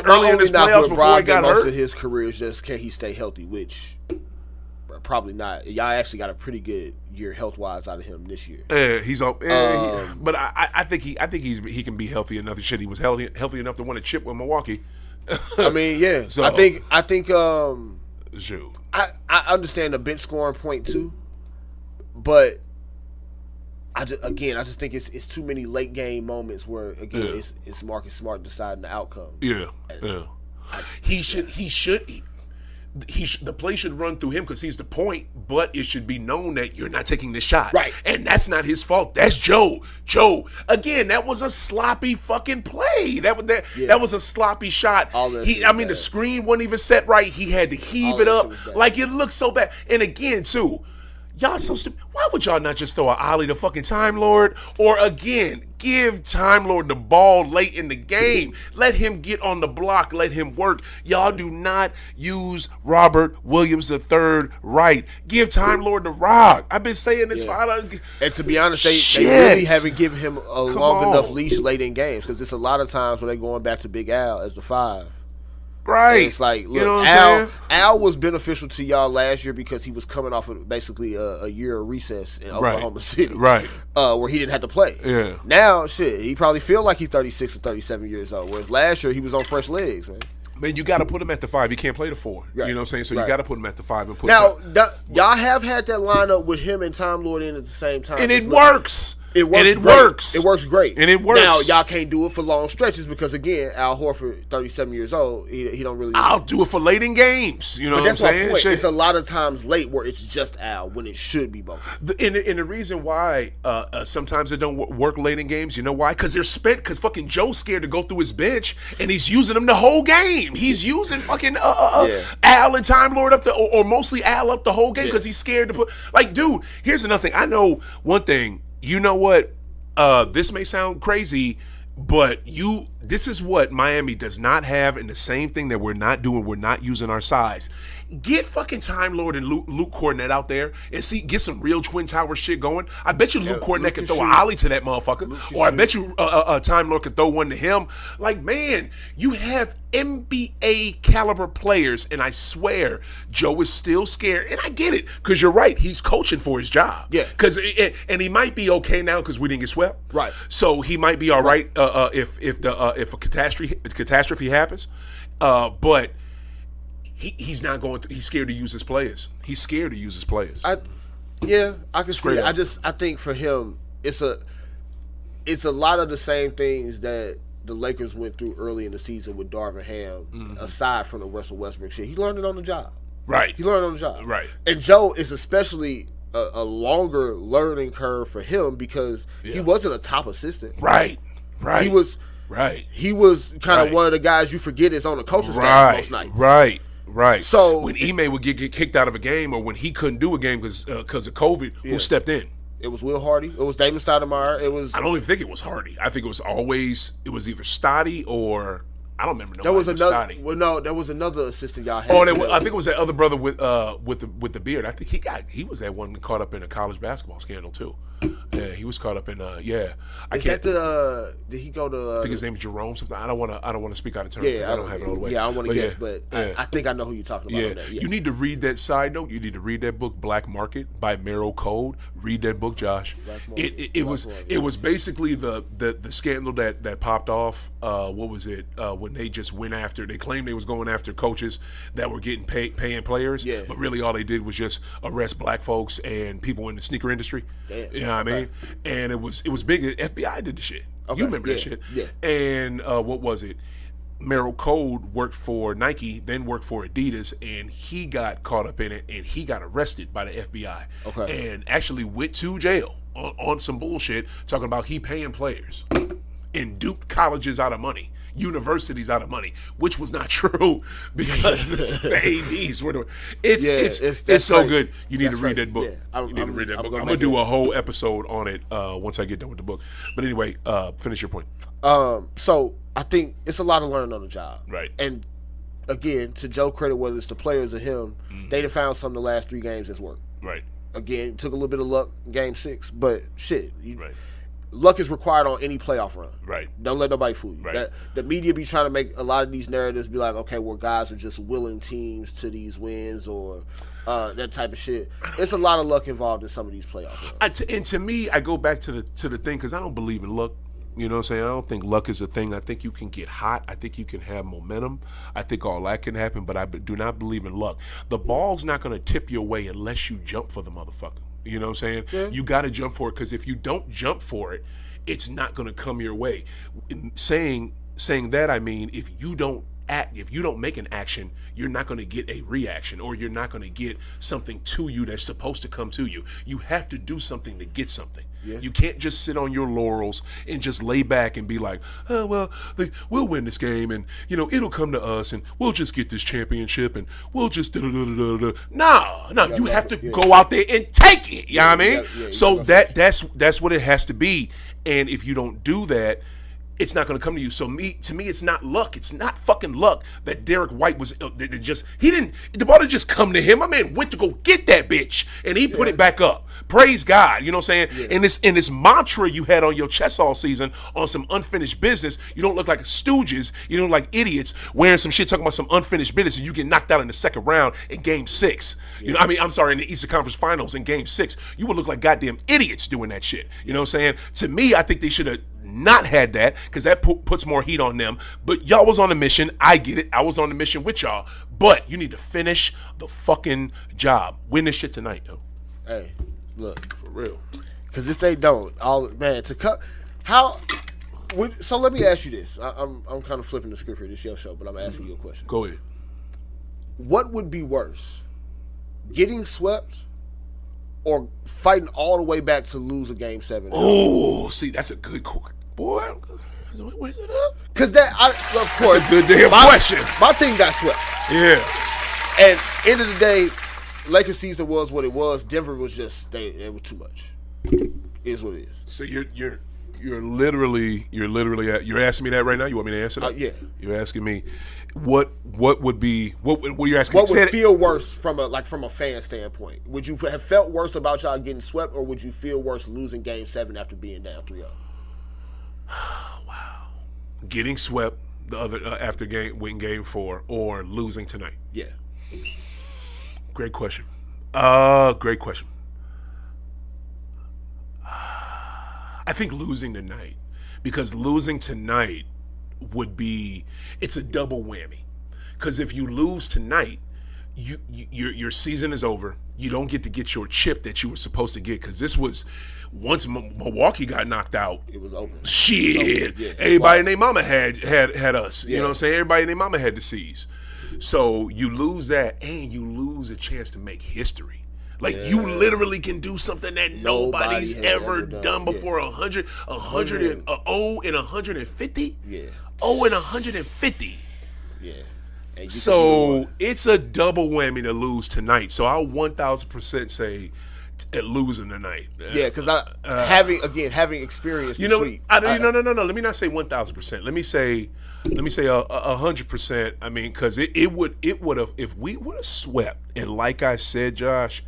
Early in his playoffs before he got hurt. Most of his career is just, can he stay healthy, which probably not. Y'all actually got a pretty good year health wise out of him this year. Yeah, he's up. But I think he can be healthy enough. Shit, he was healthy enough to win a chip with Milwaukee. I mean, yeah. So, I think. Shoot. I understand the bench scoring point too, but I just think it's too many late game moments where again it's Marcus Smart deciding the outcome. Yeah. The play should run through him because he's the point, but it should be known that you're not taking the shot. Right. And that's not his fault. That's Joe. Again, that was a sloppy fucking play. That was a sloppy shot. The screen wasn't even set right. He had to heave it up. Like, it looked so bad. And again, too, y'all so stupid. Why would y'all not just throw an ollie to fucking Time Lord? Or again, give Time Lord the ball late in the game. Let him get on the block. Let him work. Y'all do not use Robert Williams III right. Give Time Lord the rock. I've been saying this for and to be honest, they really haven't given him a long enough leash late in games because it's a lot of times where they're going back to Big Al as the 5. Right. And it's like, look, you know Al was beneficial to y'all last year because he was coming off of basically a year of recess in Oklahoma City. Right. Where he didn't have to play. Yeah. Now, he probably feel like he's 36 or 37 years old, whereas last year he was on fresh legs, man. Man, you got to put him at the 5. He can't play the 4. Right. You know what I'm saying? So you got to put him at the 5 and put now, y'all have had that lineup with him and Time Lord in at the same time. And it works. It works. It works great. And it works. Now, y'all can't do it for long stretches because, again, Al Horford, 37 years old, he don't really... I'll do it for late in games. You know what I'm saying? That's my point. It's a lot of times late where it's just Al when it should be both. And the reason why sometimes it don't work late in games, you know why? Because they're spent, because fucking Joe's scared to go through his bench, and he's using them the whole game. He's using fucking Al and Time Lord up or mostly Al up the whole game because he's scared to put... Like, dude, here's another thing. I know one thing. You know what? This may sound crazy, but this is what Miami does not have, and the same thing that we're not doing. We're not using our size. Get fucking Time Lord and Luke Cornett out there and get some real Twin Tower shit going. I bet you Luke Cornett can throw an ollie to that motherfucker, or I bet you Time Lord can throw one to him. Like, man, you have NBA caliber players, and I swear Joe is still scared, and I get it because you're right. He's coaching for his job. Yeah, and he might be okay now because we didn't get swept. Right. So he might be all right if a catastrophe happens, but. He's not going. He's scared to use his players. He's scared to use his players. I can see it. I think for him, it's a lot of the same things that the Lakers went through early in the season with Darvin Ham. Aside from the Russell Westbrook shit, he learned it on the job. Right. He learned on the job. Right. And Joe is especially a longer learning curve for him because he wasn't a top assistant. Right. Right. He was. Right. He was kind of one of the guys you forget is on the coaching staff most nights. Right. So when Ime would get kicked out of a game, or when he couldn't do a game because of COVID, who stepped in? It was Will Hardy. It was Damon Stoudemire. It was. I don't even think it was Hardy. I think it was either Stotty or I don't remember. There was another. Well, no, there was another assistant y'all had. I think it was that other brother with the beard. I think he was that one caught up in a college basketball scandal too. Yeah, he was caught up in did he go to? I think his name is Jerome something. I don't want to speak out of turn. Yeah, I don't have it all the way. Yeah, I don't want to guess, but I think I know who you're talking about. Yeah. On that. You need to read that. Side note: you need to read that book, Black Market by Merrill Code. Read that book, Josh. It was basically the scandal that popped off. What was it? When they just went after? They claimed they was going after coaches that were getting paying players. Yeah. But really, all they did was just arrest black folks and people in the sneaker industry. Damn. You know what I mean? And it was big. The FBI did the shit. Okay. You remember that shit? Yeah. And what was it? Merrill Code worked for Nike, then worked for Adidas, and he got caught up in it, and he got arrested by the FBI. Okay. And actually went to jail. on some bullshit talking about he paying players and duped colleges out of money, universities out of money, which was not true because the ADs were doing. It's so good. You need to read that book. You need to read that book. I'm gonna do a whole episode on it once I get done with the book. But anyway, finish your point. So I think it's a lot of learning on the job, right? And again, to Joe credit, whether it's the players or him, they'd have found some of the last 3 games that's worked. Right. Again, took a little bit of luck in game 6, but shit. Right. Luck is required on any playoff run. Right. Don't let nobody fool you. Right. The media be trying to make a lot of these narratives be like, okay, well, guys are just willing teams to these wins or that type of shit. It's a lot of luck involved in some of these playoff runs. And to me, I go back to the thing because I don't believe in luck. You know what I'm saying? I don't think luck is a thing. I think you can get hot. I think you can have momentum. I think all that can happen, but I do not believe in luck. The ball's not going to tip your way unless you jump for the motherfucker. You know what I'm saying? Yeah. You got to jump for it because if you don't jump for it, it's not going to come your way. Saying that, I mean, if you don't make an action, you're not going to get a reaction, or you're not going to get something to you that's supposed to come to you. You have to do something to get something. Yeah. You can't just sit on your laurels and just lay back and be like, oh, well, we'll win this game and, it'll come to us and we'll just get this championship and we'll just da-da-da-da-da. No, you have to go out there and take it. You know what I mean? So that's what it has to be. And if you don't do that, it's not going to come to you. So to me, it's not luck. It's not fucking luck that Derek White was the ball didn't just come to him. My man went to go get that bitch and he put it back up. Praise God. You know what I'm saying? Yeah. And this mantra you had on your chest all season on some unfinished business, you don't look like stooges. You don't look like idiots wearing some shit talking about some unfinished business and you get knocked out in the second round in game 6. Yeah. In the Eastern Conference Finals in game 6. You would look like goddamn idiots doing that shit. You know what I'm saying? To me, I think they should have not had that because that puts more heat on them. But y'all was on a mission. I get it. I was on a mission with y'all. But you need to finish the fucking job. Win this shit tonight, yo. Hey, look. For real. Because if they don't, so let me ask you this. I'm kind of flipping the script here. This is your show, but I'm asking you a question. Go ahead. What would be worse? Getting swept or fighting all the way back to lose a game 7? Oh, see, that's a good boy. What is it up? Because of course, that's a good damn question. My team got swept. Yeah. And end of the day, Lakers season was what it was. Denver was just they were too much. It is what it is. So you're literally you're asking me that right now. You want me to answer that? Yeah. You're asking me what would you're asking? What would feel worse from a fan standpoint? Would you have felt worse about y'all getting swept, or would you feel worse losing game 7 after being down 3-0? Wow. Getting swept the other after winning game 4 or losing tonight? Yeah. Great question. Great question. I think losing tonight, because losing tonight it's a double whammy. Because if you lose tonight, your season is over. You don't get to get your chip that you were supposed to get, because this was once Milwaukee got knocked out. It was over. Shit, yeah. Everybody and their mama had us. You know what I'm saying? Everybody and their mama had the C's. So you lose that, and you lose a chance to make history. Like, you literally can do something that nobody's ever done before. 100 and 0 and 150? Yeah. 0 and 150. Yeah. So it's a double whammy to lose tonight. So I'll 1,000% say at losing tonight. Yeah, because having experienced the sweep. No. Let me not say 1,000%. Let me say 100%. I mean, because it would have, if we would have swept, and like I said, Josh,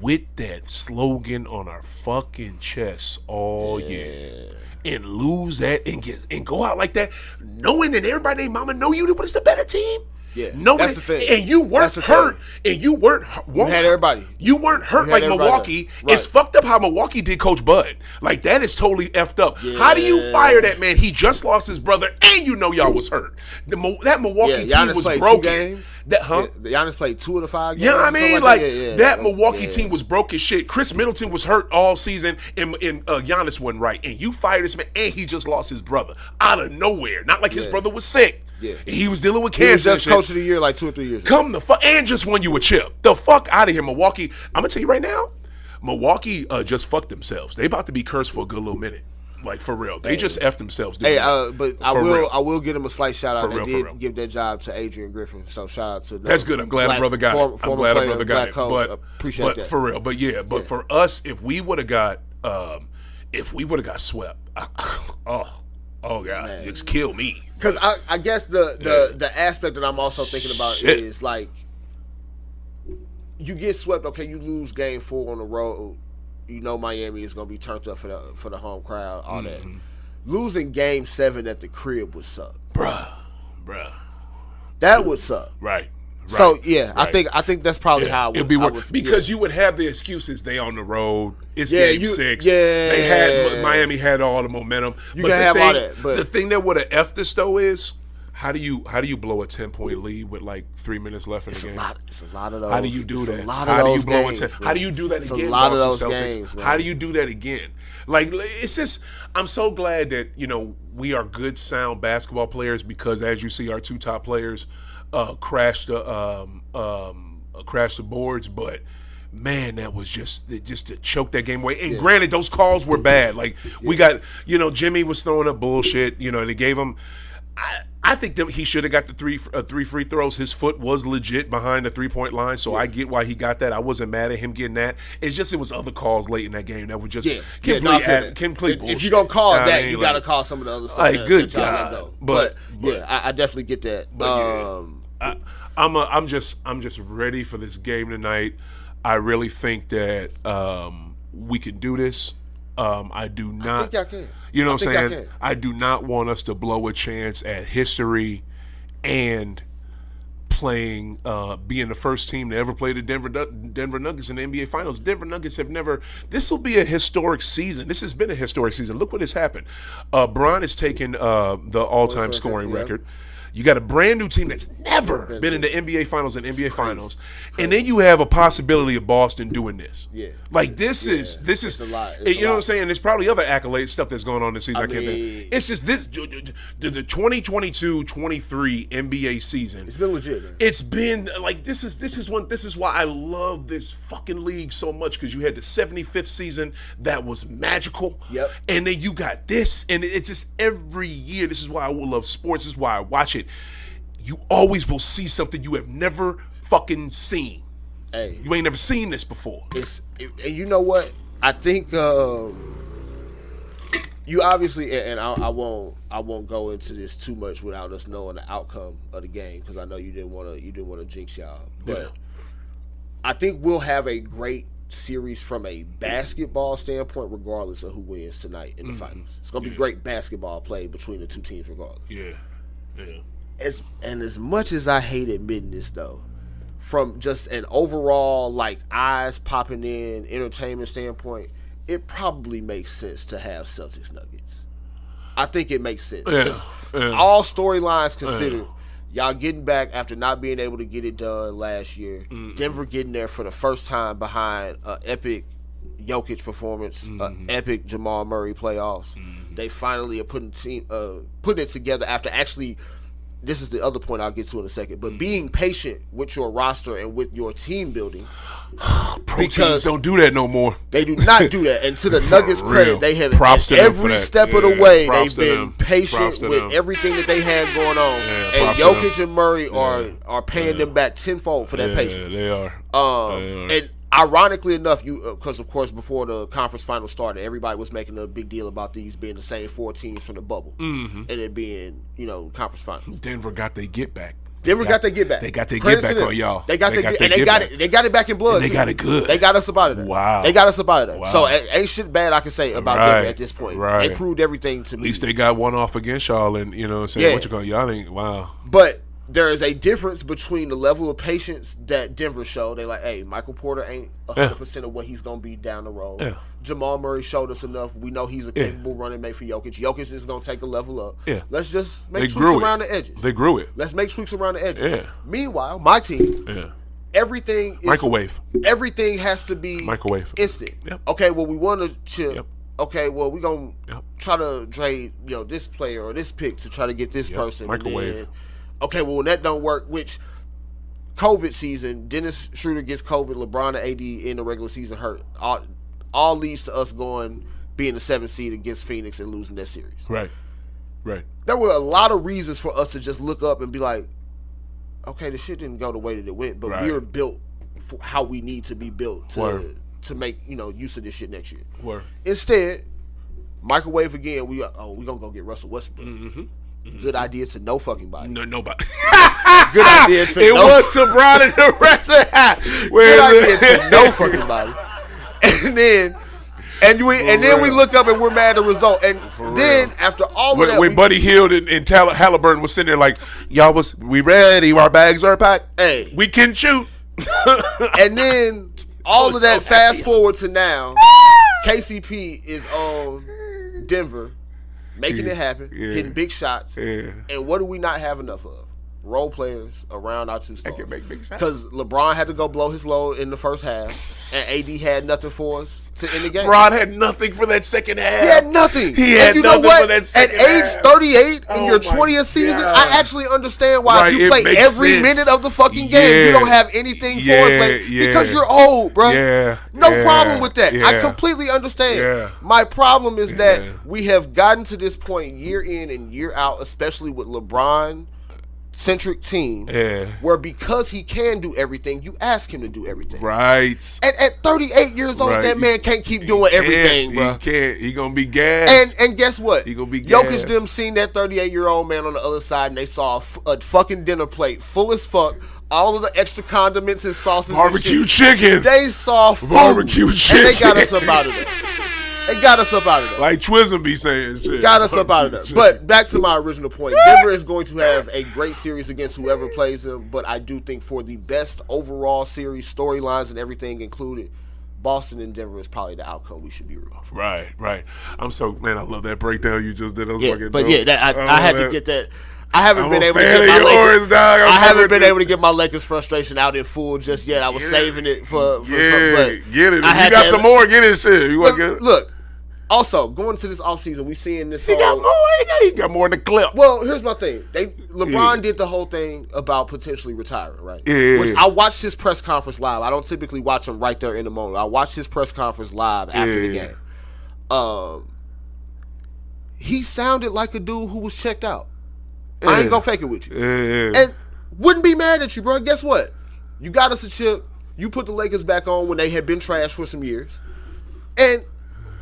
with that slogan on our fucking chests all year, and lose that and go out like that, knowing that everybody and mama know you was the better team. Yeah, that's the thing. And you weren't hurt. And you weren't. You had everybody. You weren't hurt like Milwaukee. Right. It's fucked up how Milwaukee did Coach Bud. Like, that is totally effed up. Yeah. How do you fire that man? He just lost his brother, and y'all was hurt. That Milwaukee team was broken. Giannis played 2 of the 5 games. You know what I mean? That Milwaukee team was broke as shit. Chris Middleton was hurt all season, and Giannis wasn't right. And you fired this man, and he just lost his brother out of nowhere. Not like his brother was sick. Yeah, he was dealing with cancer. He was just coach of the year like 2 or 3 years ago. Come the fuck, and just won you a chip. The fuck out of here, Milwaukee. I'm gonna tell you right now, Milwaukee just fucked themselves. They about to be cursed for a good little minute. Like, for real. They just effed themselves. But I will give him a slight shout out. They did give that job to Adrian Griffin. So shout out to that's good. I'm glad a brother got it. I'm glad a brother got it. But appreciate that. For real. But for us, if we would have got swept, oh God, it's kill me. Because I guess the aspect that I'm also thinking about is like, you get swept. Okay, you lose game 4 on the road. You know Miami is gonna be turned up for the home crowd. All that. Losing game 7 at the crib would suck, bruh. That would suck. Right. So yeah, right. I think that's probably how it would be. Because you would have the excuses. They on the road. It's game 6. Yeah, Miami had all the momentum. You can have all that. But the thing that would have effed us though is how do you blow a 10-point lead with like 3 minutes left in the game? It's a lot of those. How do you do that? How do you blow a 10? How do you do that again? A lot of those games. How do you do that again? Like, it's just, I'm so glad that we are good, sound basketball players because as you see, our 2 top players crash the boards, but man, that was just to choke that game away. And granted, those calls were bad. Like we got, Jimmy was throwing up bullshit. They gave him. I think that he should have got the three free throws. His foot was legit behind the 3-point line, so I get why he got that. I wasn't mad at him getting that. It's just it was other calls late in that game that were just complete bullshit. If you're gonna call that, you got to call some of the other stuff. Like, good God. Go. But I definitely get that. I'm just ready for this game tonight. I really think that we can do this. I do not. I think I can. You know what I'm saying? I do not want us to blow a chance at history and being the first team to ever play the Denver Nuggets in the NBA Finals. Denver Nuggets have never. This will be a historic season. This has been a historic season. Look what has happened. Bron has taken the all-time scoring record. You got a brand new team that's never been in the NBA Finals and NBA Finals, and then you have a possibility of Boston doing this. Yeah, like this is a lot. You know what I'm saying? There's probably other accolades stuff that's going on this season. I can't think. It's just this the 2022-23 NBA season. It's been legit. Man. It's been like this is why I love this fucking league so much because you had the 75th season that was magical. Yep. And then you got this, and it's just every year. This is why I love sports. This is why I watch it. You always will see something you have never fucking seen. Hey, you ain't never seen this before. And you know what? I think you obviously, and I won't go into this too much without us knowing the outcome of the game because I know you didn't want to jinx y'all. But I think we'll have a great series from a basketball standpoint, regardless of who wins tonight in the finals. It's gonna be great basketball play between the 2 teams, regardless. Yeah. As much as I hate admitting this, though, from just an overall like eyes popping in entertainment standpoint, it probably makes sense to have Celtics Nuggets. I think it makes sense. All storylines considered, y'all getting back after not being able to get it done last year. Denver getting there for the first time behind an epic Jokic performance, epic Jamal Murray playoffs. They finally are putting it together after actually. This is the other point I'll get to in a second. But being patient with your roster and with your team building. Because don't do that no more. They do not do that. And to the Nuggets' credit, they have every step of the way, they've been patient with everything that they had going on. And Jokic and Murray are paying them back tenfold for that patience. They are. And ironically enough, because of course before the conference finals started, everybody was making a big deal about these being the same 4 teams from the bubble, and it being conference finals. Denver got their get back. They got their get back. They got their get back on y'all. They got it. They got it back in blood. And they got it good. They got us about it. Wow. They got us about it. Wow. So ain't shit bad I can say about Denver at this point. Right. They proved everything to me. At least they got one off against y'all, and what you call y'all ain't wow. But there is a difference between the level of patience that Denver showed. They like, hey, Michael Porter ain't 100% of what he's going to be down the road. Yeah. Jamal Murray showed us enough. We know he's a capable running mate for Jokic. Jokic is going to take a level up. Yeah. Let's just make tweaks around the edges. They grew it. Let's make tweaks around the edges. Yeah. Meanwhile, my team, everything is microwave. Everything has to be microwave instant. Yep. Okay, well, we want to chip. Yep. Okay, well, we're going to try to trade this player or this pick to try to get this person. Microwave. Okay, well, when that don't work, which COVID season, Dennis Schroeder gets COVID, LeBron and AD in the regular season hurt. All leads to us being the 7th seed against Phoenix and losing that series. Right. There were a lot of reasons for us to just look up and be like, okay, the shit didn't go the way that it went, but we were built for how we need to be built to make use of this shit next year. Instead, microwave again. We gonna go get Russell Westbrook. Good idea to no fucking body. Nobody. Good idea to it was LeBron and the rest of that. Good idea to no fucking body. And then we look up and we're mad at the result. And then after all of that, when Buddy Hield and Halliburton was sitting there like, we ready? Our bags are packed. Hey, we can shoot. And then all of that fast forward to now, KCP is on Denver, making it happen, hitting big shots. And what do we not have enough of? Role players around our two stars. Can make big shots. Because LeBron had to go blow his load in the first half, and AD had nothing for us to end the game. LeBron had nothing for that second half. He had nothing. He had nothing for that second half. At age 38 in your 20th season, I actually understand why you play every minute of the fucking game. You don't have anything for us because you're old, bro. No problem with that. I completely understand. My problem is that we have gotten to this point year in and year out, especially with LeBron centric team, where because he can do everything, you ask him to do everything. Right. And at 38 years old, that man can't keep doing everything, bro. He can't. He gonna be gassed. And guess what? He gonna be gassed. Jokic them seen that 38-year-old man on the other side, and they saw a fucking dinner plate full as fuck. All of the extra condiments and sauces, barbecue and shit. chicken. They saw food, barbecue chicken, and they got us up out of there. They got us up out of there. Like Twism be saying shit. Got us up out of there. But back to my original point. Denver is going to have a great series against whoever plays them, but I do think for the best overall series, storylines and everything included, Boston and Denver is probably the outcome we should be rooting for. Right. I love that breakdown you just did. I had to get that. I haven't been able to get my Lakers. I haven't been able to get my Lakers frustration out in full just yet. I was saving it for something. But get it. You got some more. Get it, shit. You want to get it? Look. Also, going into this offseason, we seeing this. He got more in the clip. Well, here's my thing. LeBron did the whole thing about potentially retiring, right? Yeah. Which I watched his press conference live. I don't typically watch him right there in the moment. I watched his press conference live after the game. He sounded like a dude who was checked out. I ain't gonna fake it with you. And wouldn't be mad at you, bro. Guess what? You got us a chip. You put the Lakers back on when they had been trashed for some years. And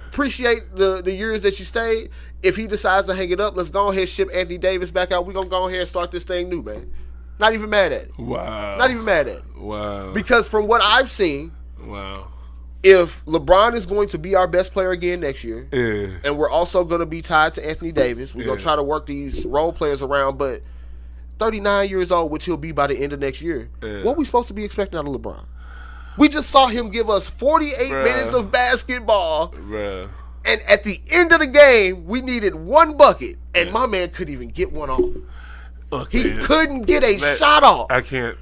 appreciate the years that you stayed. If he decides to hang it up, let's go ahead and ship Anthony Davis back out. We're going to go ahead and start this thing new, man. Not even mad at it. Wow. Not even mad at it. Wow. Because from what I've seen, if LeBron is going to be our best player again next year, and we're also going to be tied to Anthony Davis, we're going to try to work these role players around, but 39 years old, which he'll be by the end of next year, what are we supposed to be expecting out of LeBron? We just saw him give us 48 minutes of basketball. Bruh. And at the end of the game, we needed one bucket. And my man couldn't even get one off. Okay. He couldn't get a shot off. I can't.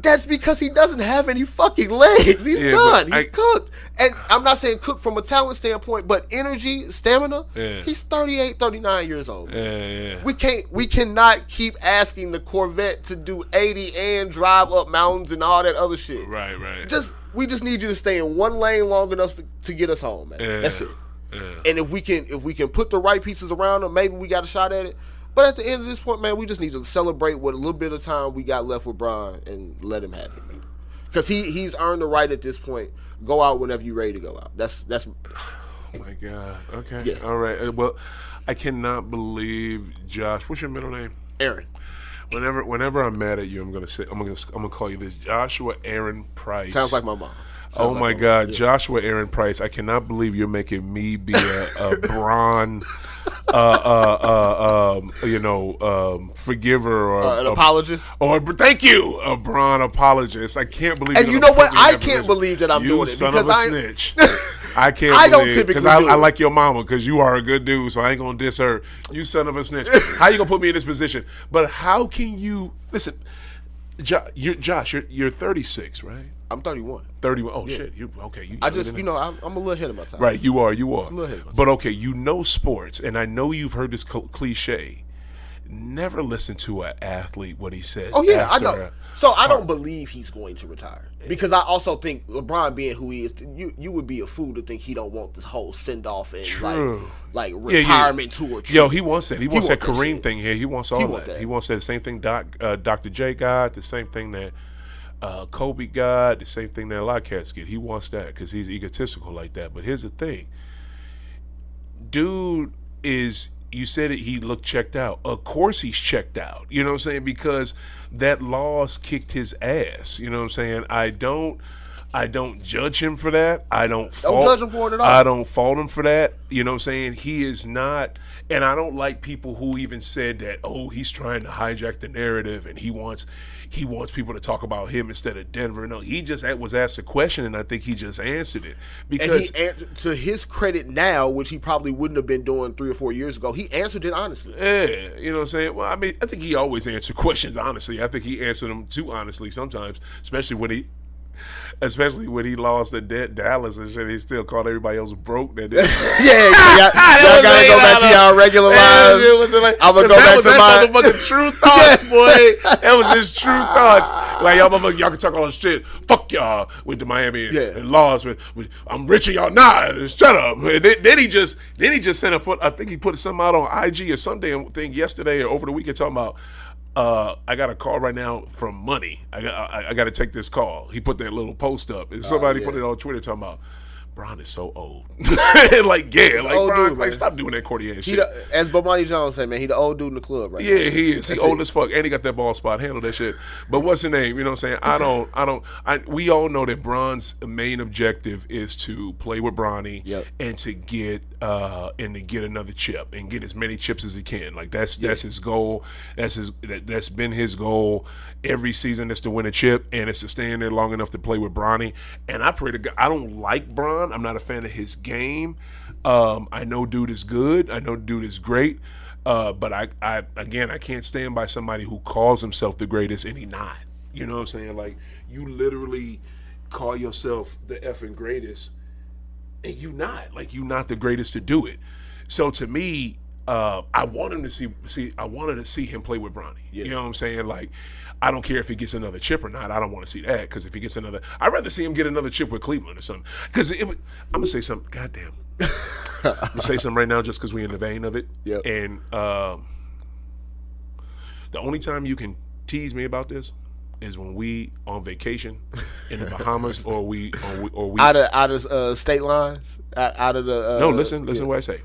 That's because he doesn't have any fucking legs. He's done. He's cooked. And I'm not saying cooked from a talent standpoint, but energy, stamina, he's 38, 39 years old. We cannot keep asking the Corvette to do 80 and drive up mountains and all that other shit. Right. We just need you to stay in one lane long enough to get us home, man. That's it. And if we can put the right pieces around him, maybe we got a shot at it. But at the end of this point, man, we just need to celebrate what a little bit of time we got left with Bron and let him have it, man. Because he's earned the right at this point. Go out whenever you're ready to go out. That's. Oh my God. Okay. Yeah. All right. Well, I cannot believe Josh. What's your middle name? Aaron. Whenever I'm mad at you, I'm gonna call you this Joshua Aaron Price. Sounds like my mom. Oh my God, Joshua Aaron Price! I cannot believe you're making me be a Bron, forgiver or an apologist. Or thank you, a Bron apologist. I can't believe. And you know what? I can't believe that I'm doing it son because of a snitch. I can't. I don't believe typically. Because I like your mama because you are a good dude, so I ain't gonna diss her. You son of a snitch. How you gonna put me in this position? But how can you listen? Josh, you're 36, right? I'm 31. 31. Oh, shit. You okay. I'm a little ahead of my time. Right, you are. I'm a little ahead of my time. But okay, you know sports, and I know you've heard this cliche. never listen to an athlete what he says. Oh yeah, I know. So I don't believe he's going to retire because I also think LeBron being who he is, you would be a fool to think he don't want this whole send off and like retirement tour. Yo, he wants that. He wants that Kareem thing here. He wants all that. He wants that same thing Dr. J got, the same thing that Kobe got, the same thing that a lot of cats get. He wants that because he's egotistical like that. But here's the thing, dude is. You said it, he looked checked out. Of course he's checked out. You know what I'm saying? Because that loss kicked his ass. You know what I'm saying? I don't judge him for that. Don't judge him for it at all. I don't fault him for that. You know what I'm saying? He is not, and I don't like people who even said that, oh, he's trying to hijack the narrative and he wants people to talk about him instead of Denver. No, he just was asked a question, and I think he just answered it. Because to his credit now, which he probably wouldn't have been doing 3 or 4 years ago, he answered it honestly. Yeah, you know what I'm saying? Well, I mean, I think he always answered questions honestly. I think he answered them too honestly sometimes, especially when he lost to Dallas and shit. He still called everybody else broke. Y'all gotta go back to y'all regular lives. I'm gonna go back to my motherfucking true thoughts, boy. That was his true thoughts. Like y'all can talk all this shit. Fuck y'all with the Miami and lost. I'm rich and y'all not. Shut up. And then he just sent I think he put something out on IG or Sunday. I think yesterday or over the weekend talking about. I got a call right now from Money. I got to take this call. He put that little post up, and somebody put it on Twitter talking about Bron is so old. Bron, stop doing that corny ass shit. As Bomani Jones said, man, he the old dude in the club right now. Yeah, he is. He old as fuck, and he got that ball spot. Handle that shit. But what's the name? You know what I'm saying? We all know that Bron's main objective is to play with Bronny and to get another chip and get as many chips as he can. Like that's his goal. That's been his goal every season. Is to win a chip, and it's to stay in there long enough to play with Bronny. And I pray to God. I don't like Bron. I'm not a fan of his game. I know dude is good. I know dude is great. But I can't stand by somebody who calls himself the greatest and he not. You know what I'm saying? Like, you literally call yourself the effing greatest and you not. Like, you not the greatest to do it. So to me, I want him to I wanted to see him play with Bronny. You know what I'm saying? Like, I don't care if he gets another chip or not. I don't want to see that because if he gets another, I'd rather see him get another chip with Cleveland or something. Because I'm gonna say something. Goddamn, I'm gonna say something right now just because we're in the vein of it. Yep. And the only time you can tease me about this is when we on vacation in the Bahamas or we out of state lines, out of the. No, listen to what I say.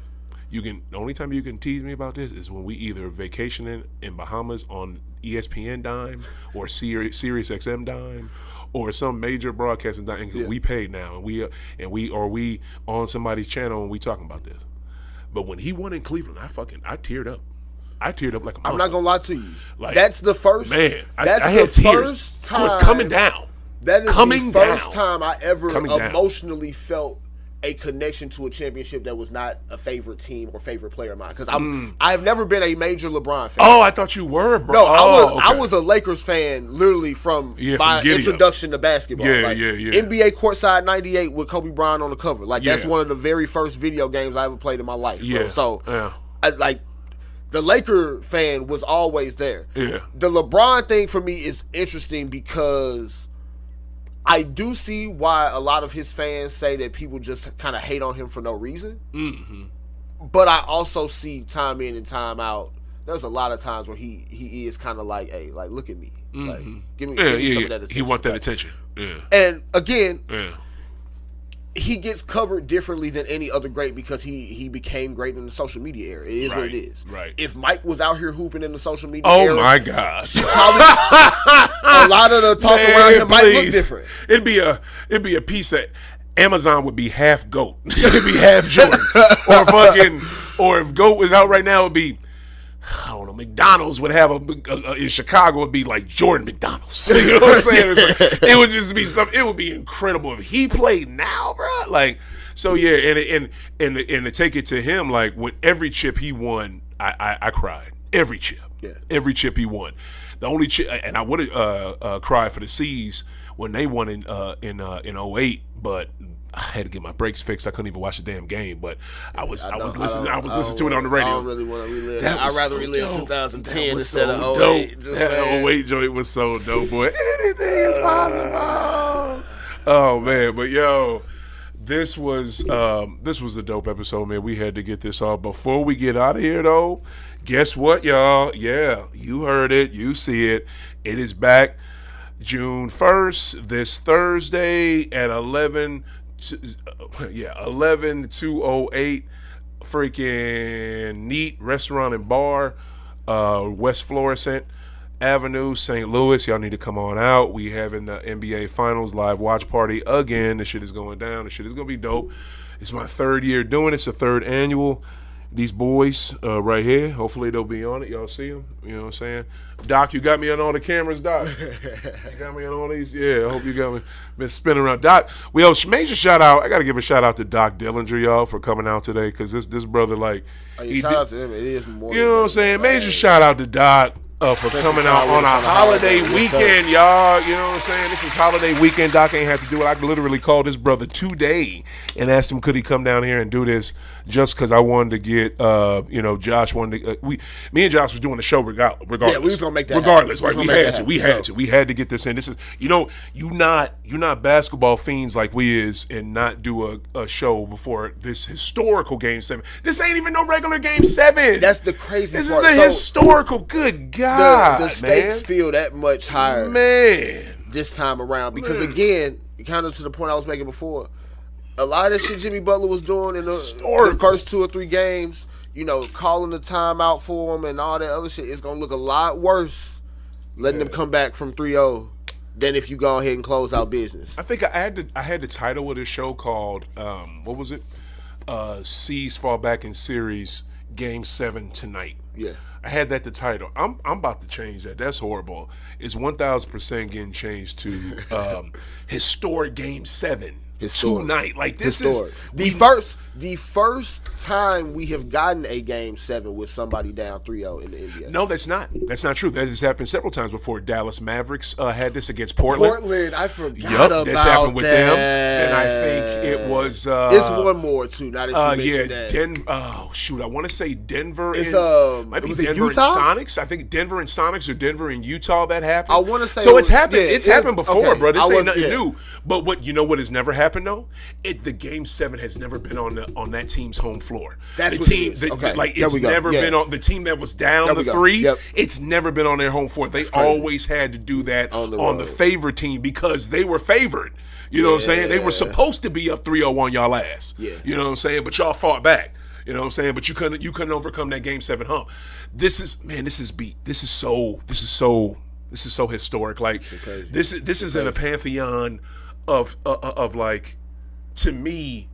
The only time you can tease me about this is when we either vacationing in Bahamas on ESPN dime or Sirius XM dime or some major broadcasting dime. And we paid now, and we on somebody's channel and we talking about this. But when he won in Cleveland, I teared up. I teared up like a motherfucker. I'm not gonna lie to you. Like, that's the first. Man, that's I had the tears. first time. I was coming down. That is the first time I ever emotionally felt a connection to a championship that was not a favorite team or favorite player of mine. Because I've never been a major LeBron fan. Oh, I thought you were, bro. No, I was a Lakers fan literally from my introduction to basketball. NBA Courtside 98 with Kobe Bryant on the cover. Like, that's one of the very first video games I ever played in my life. Bro. So, the Laker fan was always there. Yeah. The LeBron thing for me is interesting because I do see why a lot of his fans say that people just kind of hate on him for no reason. Mm-hmm. But I also see time in and time out. There's a lot of times where he is kind of like, hey, like, look at me. Mm-hmm. Like, give me some of that attention. He want that attention. Yeah. And again, he gets covered differently than any other great because he became great in the social media era. It is what it is. Right. If Mike was out here hooping in the social media era, my gosh, probably a lot of the talk around him might look different. It'd be a piece that Amazon would be half GOAT. It'd be half Jordan, or if GOAT was out right now, it'd be, I don't know, McDonald's would have in Chicago would be like Jordan McDonald's. You know what I'm saying? It would just be something. It would be incredible if he played now, bro. Like, so yeah, and to take it to him, like, with every chip he won, I cried. Every chip, every chip he won. The only chip, and I would have cried for the C's when they won in 08, but I had to get my brakes fixed. I couldn't even watch the damn game, but I was listening to it on the radio. I don't really want to relive that. I'd rather relive 2010 instead of 08. That 08 joint was so dope, boy. Anything is possible. Oh man, but yo, this was a dope episode, man. We had to get this off. Before we get out of here, though, guess what, y'all? Yeah, you heard it. You see it. It is back June 1st, this Thursday at 11/2/08. Freaking Neat Restaurant and Bar, West Florissant Avenue, St. Louis. Y'all need to come on out. We having the NBA Finals live watch party again. The shit is going down. The shit is going to be dope. It's my 3rd year doing it. It's the 3rd annual. These boys right here, hopefully they'll be on it. Y'all see them? You know what I'm saying? Doc, you got me on all the cameras, Doc. You got me on all these? Yeah, I hope you got me. Been spinning around. Doc, major shout out. I got to give a shout out to Doc Dillinger, y'all, for coming out today, because this brother, like. Shout out to him. It is more. You know what I'm saying? Major shout out to Doc. For coming out on a holiday weekend, y'all. You know what I'm saying? This is holiday weekend. Doc ain't have to do it. I literally called his brother today and asked him could he come down here and do this just because I wanted to get, Josh wanted to. Me and Josh was doing the show regardless. Yeah, we was gonna make that. Regardless, right? We had to get this in. This is, you not basketball fiends like we is and not do a show before this historical Game 7. This ain't even no regular Game 7. That's the crazy part. This is a historical. Good God. The stakes feel that much higher, man, this time around because again, kind of to the point I was making before, a lot of that shit Jimmy Butler was doing in the first 2 or 3 games, calling the timeout for him and all that other shit, it's gonna look a lot worse letting them come back from 3-0 than if you go ahead and close out business. I think I had the title of this show called what was it? C's Fall Back in Series Game 7 Tonight. Yeah. I had that the title. I'm about to change that. That's horrible. It's 1,000% getting changed to historic Game 7 tonight. Like this historic. Is the first time we have gotten a Game 7 with somebody down 3-0 in the NBA. No, that's not. That's not true. That has happened several times before. Dallas Mavericks had this against Portland. I forgot about this happened with them. And I think it was. It's one more too. Now that you mentioned that. I want to say Denver. It's might be Denver and Sonics. I think Denver and Sonics or Denver and Utah that happened. I want to say so. It's happened. It's happened before, bro. This ain't nothing new. But what has never happened though? The Game 7 has never been on that team's home floor. That's the team. It's never been on the team that was down the 3. Yep. It's never been on their home floor. They always had to do that on the favored team because they were favored. You know what I'm saying? They were supposed to be up 3-0 on y'all ass. Yeah. You know what I'm saying? But y'all fought back. You know what I'm saying? But you couldn't overcome that Game 7 hump. This is so historic. Like this is in a pantheon of like, to me,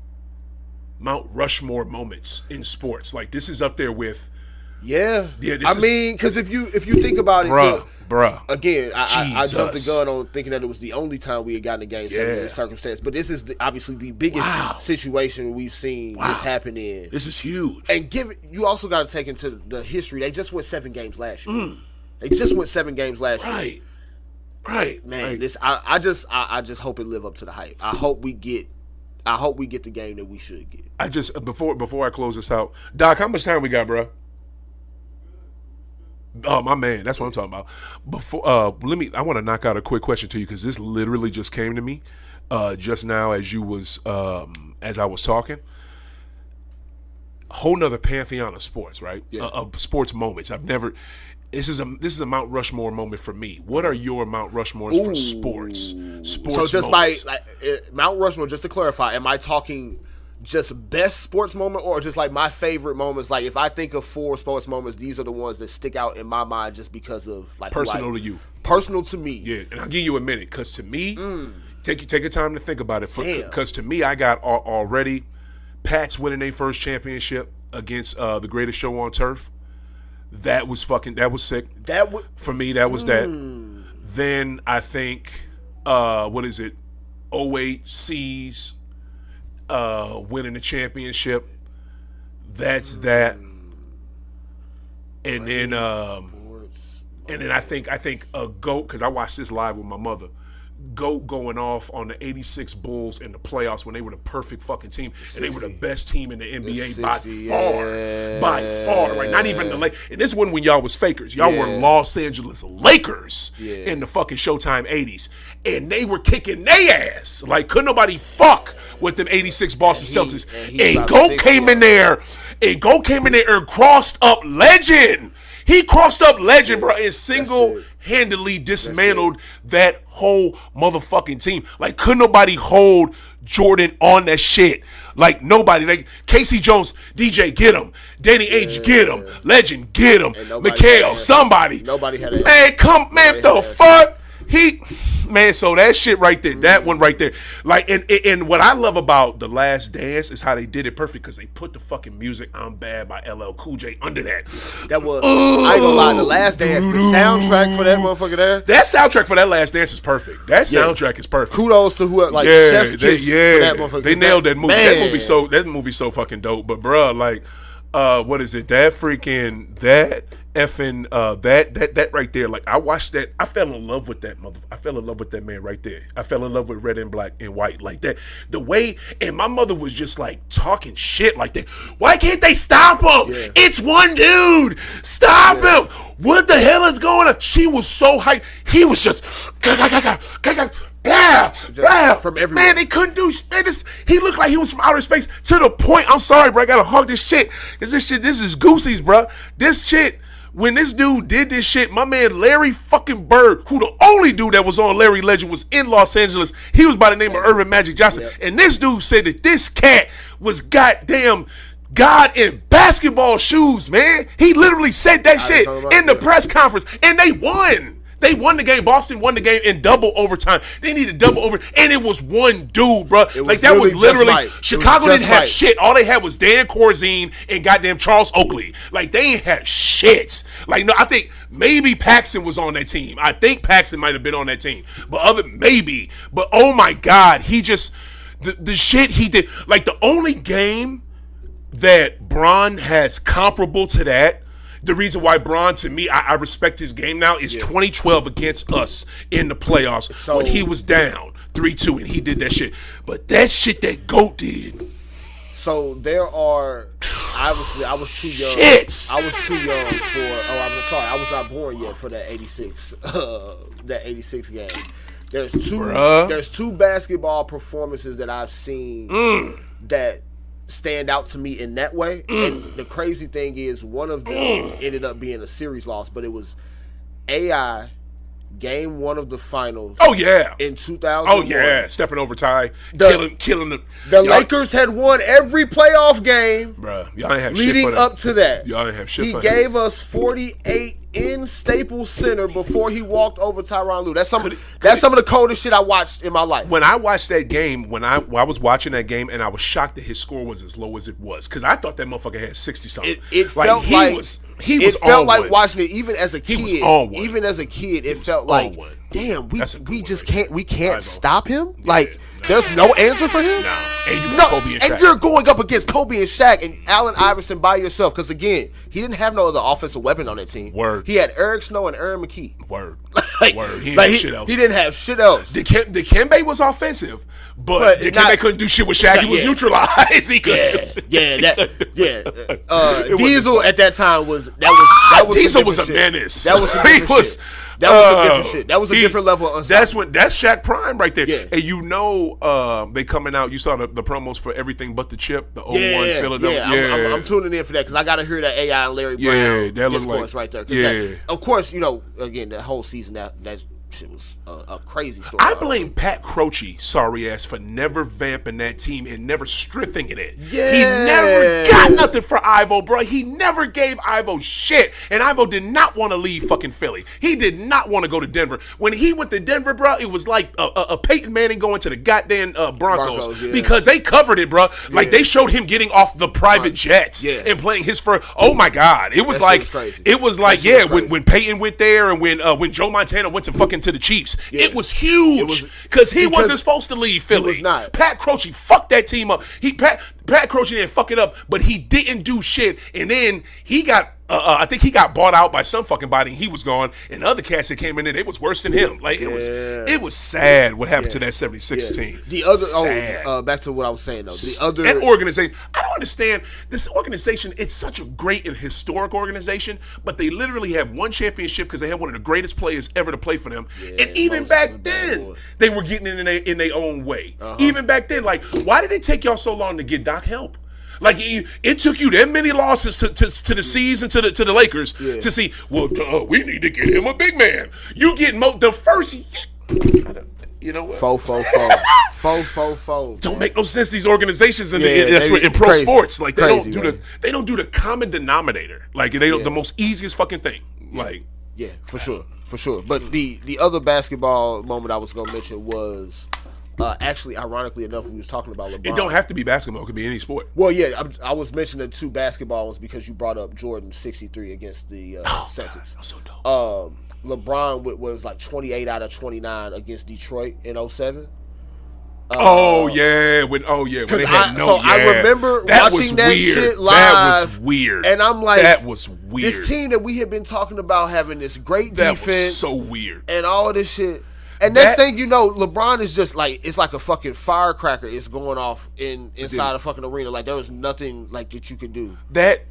Mount Rushmore moments in sports. Like this is up there with. Yeah. Because if you think about it, bruh. Again, I jumped the gun on thinking that it was the only time we had gotten a Game 7 in this circumstance. But this is obviously the biggest situation we've seen this happen in. This is huge. And you also got to take into the history. They just went 7 games last year. They just went 7 games last year. Right. Man, this I just hope it live up to the hype. I hope we get the game that we should get. I just before I close this out, Doc, how much time we got, bro? Oh, my man, that's what I'm talking about. Before, I want to knock out a quick question to you because this literally just came to me just now as I was talking. Whole nother pantheon of sports, right? Yeah. Of sports moments. This is a Mount Rushmore moment for me. What are your Mount Rushmores for sports? So just moments. Mount Rushmore, just to clarify, am I talking just best sports moment or just like my favorite moments? Like if I think of 4 sports moments, these are the ones that stick out in my mind just because of like personal to you. Personal to me. Yeah, and I'll give you a minute because to me, take your time to think about it. Because to me, I got already Pats winning their first championship against the greatest show on turf. That was sick. For me, that was that. Then I think, 08 C's winning the championship. That's that. And then I think a GOAT, because I watched this live with my mother. going off on the 86 Bulls in the playoffs when they were the perfect fucking team. And they were the best team in the NBA by far. By far, right? Not even the Lakers. And this one when y'all was fakers. Y'all were Los Angeles Lakers in the fucking Showtime 80s. And they were kicking their ass. Like, couldn't nobody fuck with them 86 Boston Celtics. And Go came in there. And Go came in there and crossed up legend. He crossed up legend, bro, and single-handedly dismantled that whole motherfucking team. Like, couldn't nobody hold Jordan on that shit? Like, nobody. Like, Casey Jones, DJ, get him. Danny Ainge, get him. Legend, get him. Mikhail, somebody. Nobody had it. Man, man, the fuck? Man, so that shit right there, that one right there. Like, and what I love about The Last Dance is how they did it perfect because they put the fucking music I'm Bad by LL Cool J under that. That was, I ain't gonna lie, The Last Dance, the soundtrack for that motherfucker there. That soundtrack for that Last Dance is perfect. That soundtrack is perfect. Kudos to whoever, like, Chef's Kiss for that motherfucker. They nailed that movie. Man. That movie's so fucking dope. But, bruh, like, what is it? That right there, like I watched that, I fell in love with that I fell in love with that man right there. I fell in love with Red and Black and White like that. The way, and my mother was just like talking shit like that. Why can't they stop him? Yeah. It's one dude. Stop him. What the hell is going on? She was so hyped. He was just blah, blah. From everywhere. Man, they couldn't do shit. He looked like he was from outer space to the point, I'm sorry, bro, I gotta hug this shit. Cause this is Goosey's, bro. This shit, when this dude did this shit, my man Larry fucking Bird, who the only dude that was on Larry Legend was in Los Angeles. He was by the name of Irvin Magic Johnson. Yep. And this dude said that this cat was goddamn God in basketball shoes, man. He literally said that shit in the press conference. And they won. They won the game. Boston won the game in double overtime. They needed double over, and it was one dude, bro. Like that was literally Chicago didn't have shit. All they had was Dan Corzine and goddamn Charles Oakley. Like they ain't have shit. Like no, I think maybe Paxson was on that team. I think Paxson might have been on that team, but maybe. But oh my God, he just the shit he did. Like the only game that Bron has comparable to that. The reason why Bron, to me, I respect his game now is 2012 against us in the playoffs when he was down 3-2 and he did that shit. But that shit that GOAT did. So there are, obviously, I was too young. Shit. I was too young for, I was not born yet for that 86, that 86 game. There's two basketball performances that I've seen that stand out to me in that way. And the crazy thing is one of them ended up being a series loss, but it was AI game 1 of the finals. Oh yeah. In 2000. Oh yeah, stepping over Ty, killing them. The Lakers had won every playoff game, bruh. Y'all ain't have leading shit for up to that. Y'all ain't have shit. He for gave us 48 in Staples Center before he walked over Tyronn Lue. That's some of the coldest shit I watched in my life. When I watched that game, when I was watching that game, and I was shocked that his score was as low as it was, because I thought that motherfucker had 60 something. It felt like he felt like watching it even as a kid. He was on one. Even as a kid, it felt like, damn, we just can't stop him. Like there's no answer for him. No, and you got Kobe and Shaq. And you're going up against Kobe and Shaq and Allen Iverson by yourself. Because again, he didn't have no other offensive weapon on that team. Word. He had Eric Snow and Aaron McKee. Word. Word. He didn't have shit else. He didn't have shit else. Dikembe was offensive, but Dikembe couldn't do shit with Shaq. He was neutralized. He could. Diesel at that time was Diesel was a menace. That was some different shit. That was some different shit. That was a different level of that's Shaq Prime right there. Yeah. And you know they coming out. You saw the promos for Everything But the Chip, the 01 Philadelphia. Yeah, I'm tuning in for that because I got to hear that AI and Larry Brown discourse right there. That, of course, you know, again, that whole season, that shit was a crazy story. I blame Pat Croce, sorry ass, for never vamping that team and never strengthening it. Yeah. He never got nothing for Ivo, bro. He never gave Ivo shit. And Ivo did not want to leave fucking Philly. He did not want to go to Denver. When he went to Denver, bro, it was like a Peyton Manning going to the goddamn Broncos because they covered it, bro. Like they showed him getting off the private jets and playing his first. Oh my God, it was like when Peyton went there and when Joe Montana went to fucking to the Chiefs, it was huge because he wasn't supposed to leave Philly. He was not. Pat Croce fucked that team up. Pat Croce didn't fuck it up, but he didn't do shit, and then he got I think he got bought out by some fucking body and he was gone. And the other cats that came in there, they was worse than him. Like it was sad what happened to that 76 team. The other back to what I was saying though. The other that organization, I don't understand this organization. It's such a great and historic organization, but they literally have one championship because they had one of the greatest players ever to play for them. And even back then, they were getting it in their own way. Even back then, like, why did it take y'all so long to get Doc help? Like it took you that many losses to the C's and to the Lakers to see. Well, we need to get him a big man. You get the first. You know what? Four. Don't make no sense. These organizations in pro sports, like they don't do the common denominator. Like they don't the most easiest fucking thing. Like for sure. But the other basketball moment I was gonna mention was. Actually, ironically enough, we was talking about LeBron. It don't have to be basketball; it could be any sport. Well, yeah, I was mentioning 2 basketball ones because you brought up Jordan 63 against the Celtics. That's so dope. LeBron was like 28 out of 29 against Detroit in 07. When they had I remember watching that shit live. That was weird, and I'm like, that was weird. This team that we had been talking about having this great defense, was so weird, and all of this shit. And next thing you know, LeBron is just like, it's like a fucking firecracker. It's going off inside a fucking arena. Like there was nothing like that you could do. That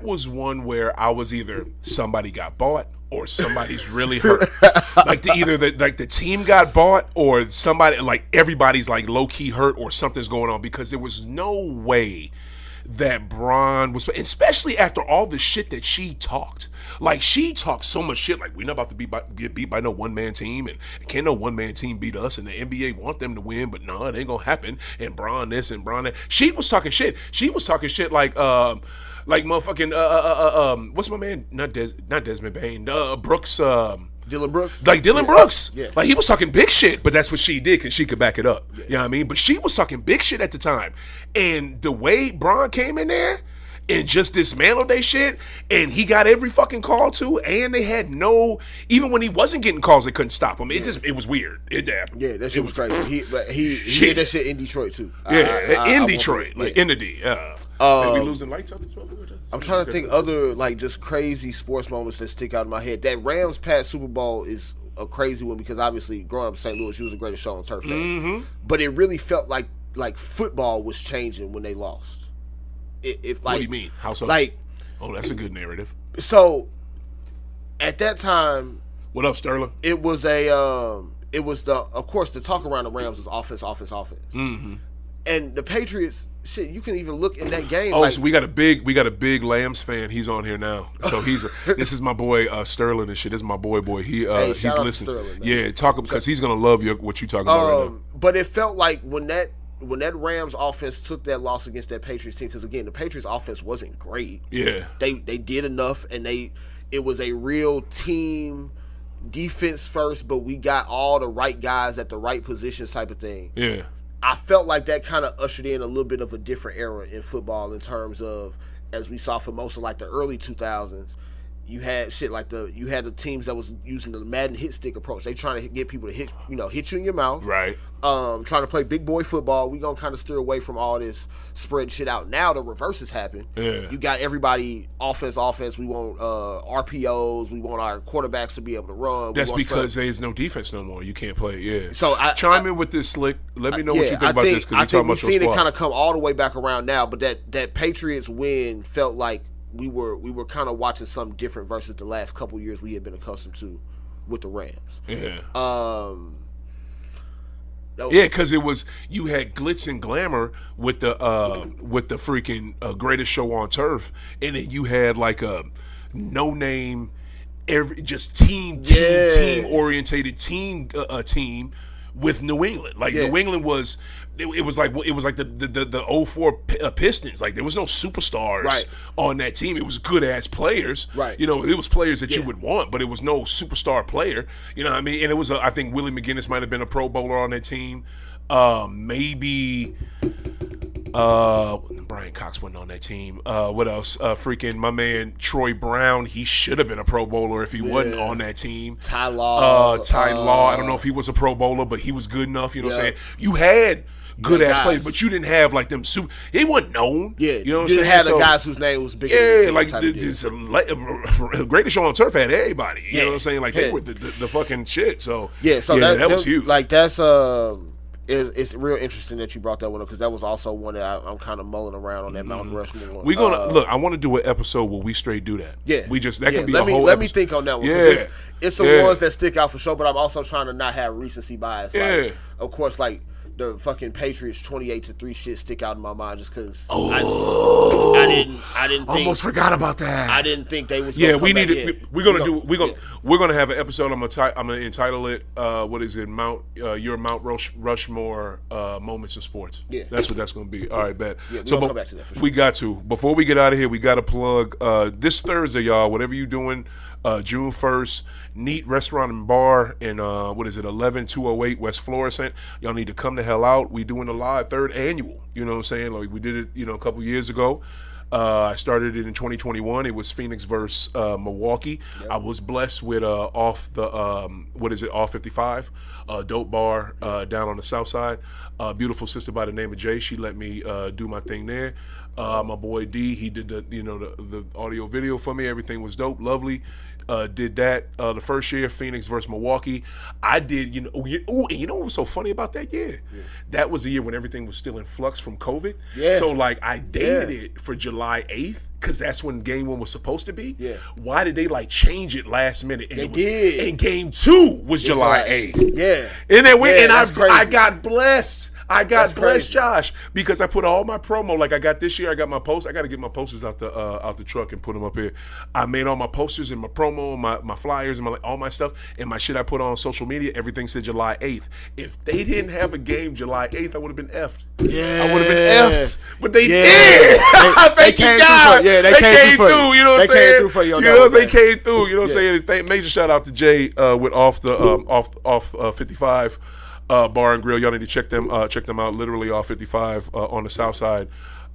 was one where I was either somebody got bought or somebody's really hurt. Like the team got bought or somebody, like everybody's like low key hurt or something's going on, because there was no way that Bron was, especially after all the shit that she talked. Like, she talked so much shit, like, we're not about to get beat by no one-man team, and can't no one-man team beat us, and the NBA want them to win, but no, it ain't gonna happen, and Bron this and Bron that. She was talking shit. She was talking shit like motherfucking, what's my man? Not Desmond Bain. Brooks, Dylan Brooks? Like Dylan Brooks. Yeah. Like, he was talking big shit, but that's what she did because she could back it up. Yeah. You know what I mean? But she was talking big shit at the time. And the way Bron came in there and just dismantled their shit, and he got every fucking call too, and they had no, even when he wasn't getting calls, they couldn't stop him. It was weird. That shit was crazy. He did that shit in Detroit too. In Detroit. In the D. Maybe losing lights out this motherfucker. I'm trying to think other like just crazy sports moments that stick out in my head. That Rams past Super Bowl is a crazy one because obviously growing up in St. Louis, she was the greatest show on turf fan. Mm-hmm. But it really felt like football was changing when they lost. What do you mean? How so? Like, that's a good narrative. So at that time, what up, Sterling? It was of course the talk around the Rams was offense. Mm-hmm. And the Patriots, shit, you can even look in that game. So we got a big Lambs fan. He's on here now. So this is my boy Sterling and shit. This is my boy. He's listening. Sterling, yeah, because he's gonna love what you talking about right now. But it felt like when that Rams offense took that loss against that Patriots team, because again the Patriots offense wasn't great. Yeah, they did enough, and it was a real team defense first, but we got all the right guys at the right positions type of thing. Yeah. I felt like that kind of ushered in a little bit of a different era in football in terms of, as we saw for most of like the early 2000s, you had shit like you had the teams that was using the Madden hit stick approach. They trying to get people to hit you in your mouth. Right. Trying to play big boy football. We gonna kind of steer away from all this spread shit out. Now the reverse has happened. Yeah. You got everybody offense. We want RPOs. We want our quarterbacks to be able to run. That's because there's no defense no more. You can't play. Yeah. So chime in with this, Slick. Let me know what you think about this, because I think we've seen it kind of come all the way back around now. But that Patriots win felt like we were kind of watching something different versus the last couple years we had been accustomed to with the Rams. Yeah. Because it was, you had glitz and glamour with the freaking greatest show on turf, and then you had like a no name, team orientated team with New England. Like New England was. It was like the 04 Pistons. Like there was no superstars on that team. It was good ass players. Right. It was players that you would want, but it was no superstar player. You know what I mean? And it was I think Willie McGinnis might have been a Pro Bowler on that team. Maybe Brian Cox wasn't on that team. What else? Freaking my man Troy Brown. He should have been a Pro Bowler if he wasn't on that team. Ty Law. Ty Law. I don't know if he was a Pro Bowler, but he was good enough. You know what I'm saying? You had good ass players, but you didn't have like them super. He wasn't known. Yeah, you know what I'm saying. You didn't have the guys whose name was bigger. Yeah, like the greatest show on turf had everybody. You know what I'm saying? Like they were the fucking shit. So that was huge. Like that's it's real interesting that you brought that one up because that was also one that I'm kind of mulling around on that Mount Rushmore one. We're gonna look. I want to do an episode where we straight do that. Yeah, we just that can be a whole. Let me think on that one. Yeah, it's some ones that stick out for sure. But I'm also trying to not have recency bias. Yeah, like, of course, like the fucking Patriots 28-3 shit stick out in my mind just because I didn't think, almost forgot about that. I didn't think they was we're gonna have an episode. I'm gonna entitle it what is it, your Mount Rushmore moments in sports. Yeah, that's what that's gonna be. All right, bet. Yeah, so come back to that for sure. We got to, before we get out of here, we got to plug this Thursday, y'all, whatever you doing, June 1st, Neat Restaurant and Bar in 11208 West Florissant. Y'all need to come the hell out. We doing the live 3rd annual. You know what I'm saying? Like we did it, a couple years ago. I started it in 2021. It was Phoenix versus Milwaukee. Yep. I was blessed with off 55, dope bar down on the south side. Beautiful sister by the name of Jay. She let me do my thing there. My boy D, he did the audio video for me. Everything was dope, lovely. Did that the first year, Phoenix versus Milwaukee. I did, and you know what was so funny about that year? Yeah. That was the year when everything was still in flux from COVID. Yeah. So like I dated it for July 8th because that's when game 1 was supposed to be. Yeah. Why did they like change it last minute? And did. And game 2 was July 8th. Yeah. And then I got blessed. I got blessed, Josh, because I put all my promo. Like I got this year, I got my post. I got to get my posters out the truck and put them up here. I made all my posters and my promo, and my flyers, and all my stuff, and my shit I put on social media. Everything said July 8th. If they didn't have a game July 8th, I would have been effed. Yeah, I would have been effed. But they did. Thank you, God. They came through. You know what I'm saying? They came through for you. They came through. You know what I'm saying? Major shout out to Jay with off 55. Bar and Grill. Y'all need to check them out. Literally off 55 on the south side.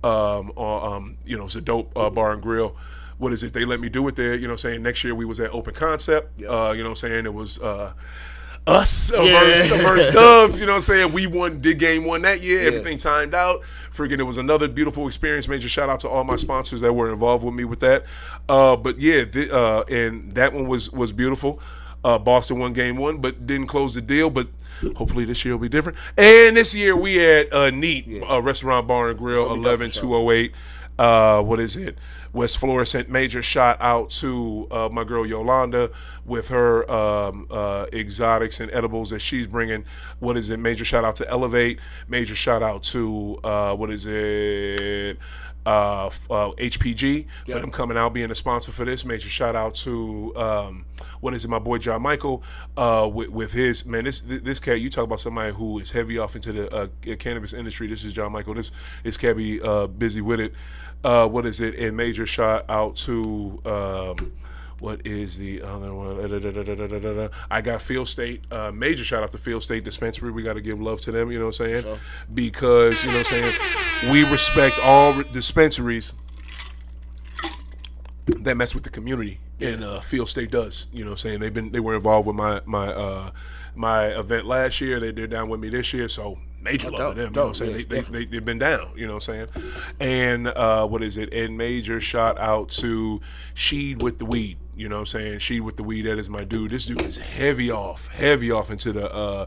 It's a dope bar and grill. What is it? They let me do it there. You know what I'm saying? Next year we was at Open Concept. Yep. You know what I'm saying? It was us versus Dubs. You know what I'm saying? We did game 1 that year. Yeah. Everything timed out. Freaking, it was another beautiful experience. Major shout out to all my sponsors that were involved with me with that. And that one was beautiful. Boston won game 1, but didn't close the deal. But hopefully this year will be different. And this year we had Neat Restaurant Bar and Grill, 11208. What is it? West Florissant. Major shout out to my girl Yolanda with her exotics and edibles that she's bringing. What is it? Major shout out to Elevate. Major shout out to HPG for them coming out, being a sponsor for this. Major shout out to my boy John Michael with his man. This cat, you talk about somebody who is heavy off into the cannabis industry. This is John Michael. This cat be busy with it. And major shout out to what is the other one? I got Field State. Major shout out to Field State Dispensary. We got to give love to them, you know what I'm saying? Sure. Because, you know what I'm saying, we respect all dispensaries that mess with the community. Yeah. And Field State does, you know what I'm saying? They were involved with my event last year. They're down with me this year, so major love to them, you know what I'm saying? They've been down, you know what I'm saying? And And major shout out to Sheed with the Weed. You know what I'm saying? Sheed with the Weed, that is my dude. This dude is heavy off into the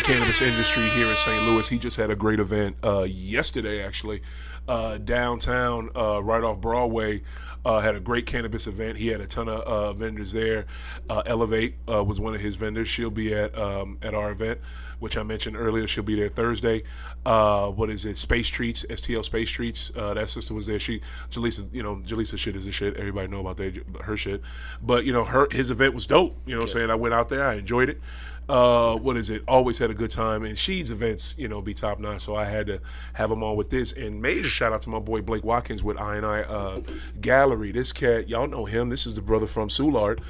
cannabis industry here in St. Louis. He just had a great event yesterday, actually, downtown, right off Broadway. Had a great cannabis event. He had a ton of vendors there. Elevate was one of his vendors. She'll be at our event, which I mentioned earlier. She'll be there Thursday. Space Treats, STL Space Treats. That sister was there. Jaleesa shit is the shit. Everybody know about her shit. But his event was dope. You know what I'm saying? I went out there. I enjoyed it. Always had a good time, and Sheed's events, be top notch. So I had to have them on with this. And major shout out to my boy Blake Watkins with I Gallery. This cat, y'all know him. This is the brother from Soulard,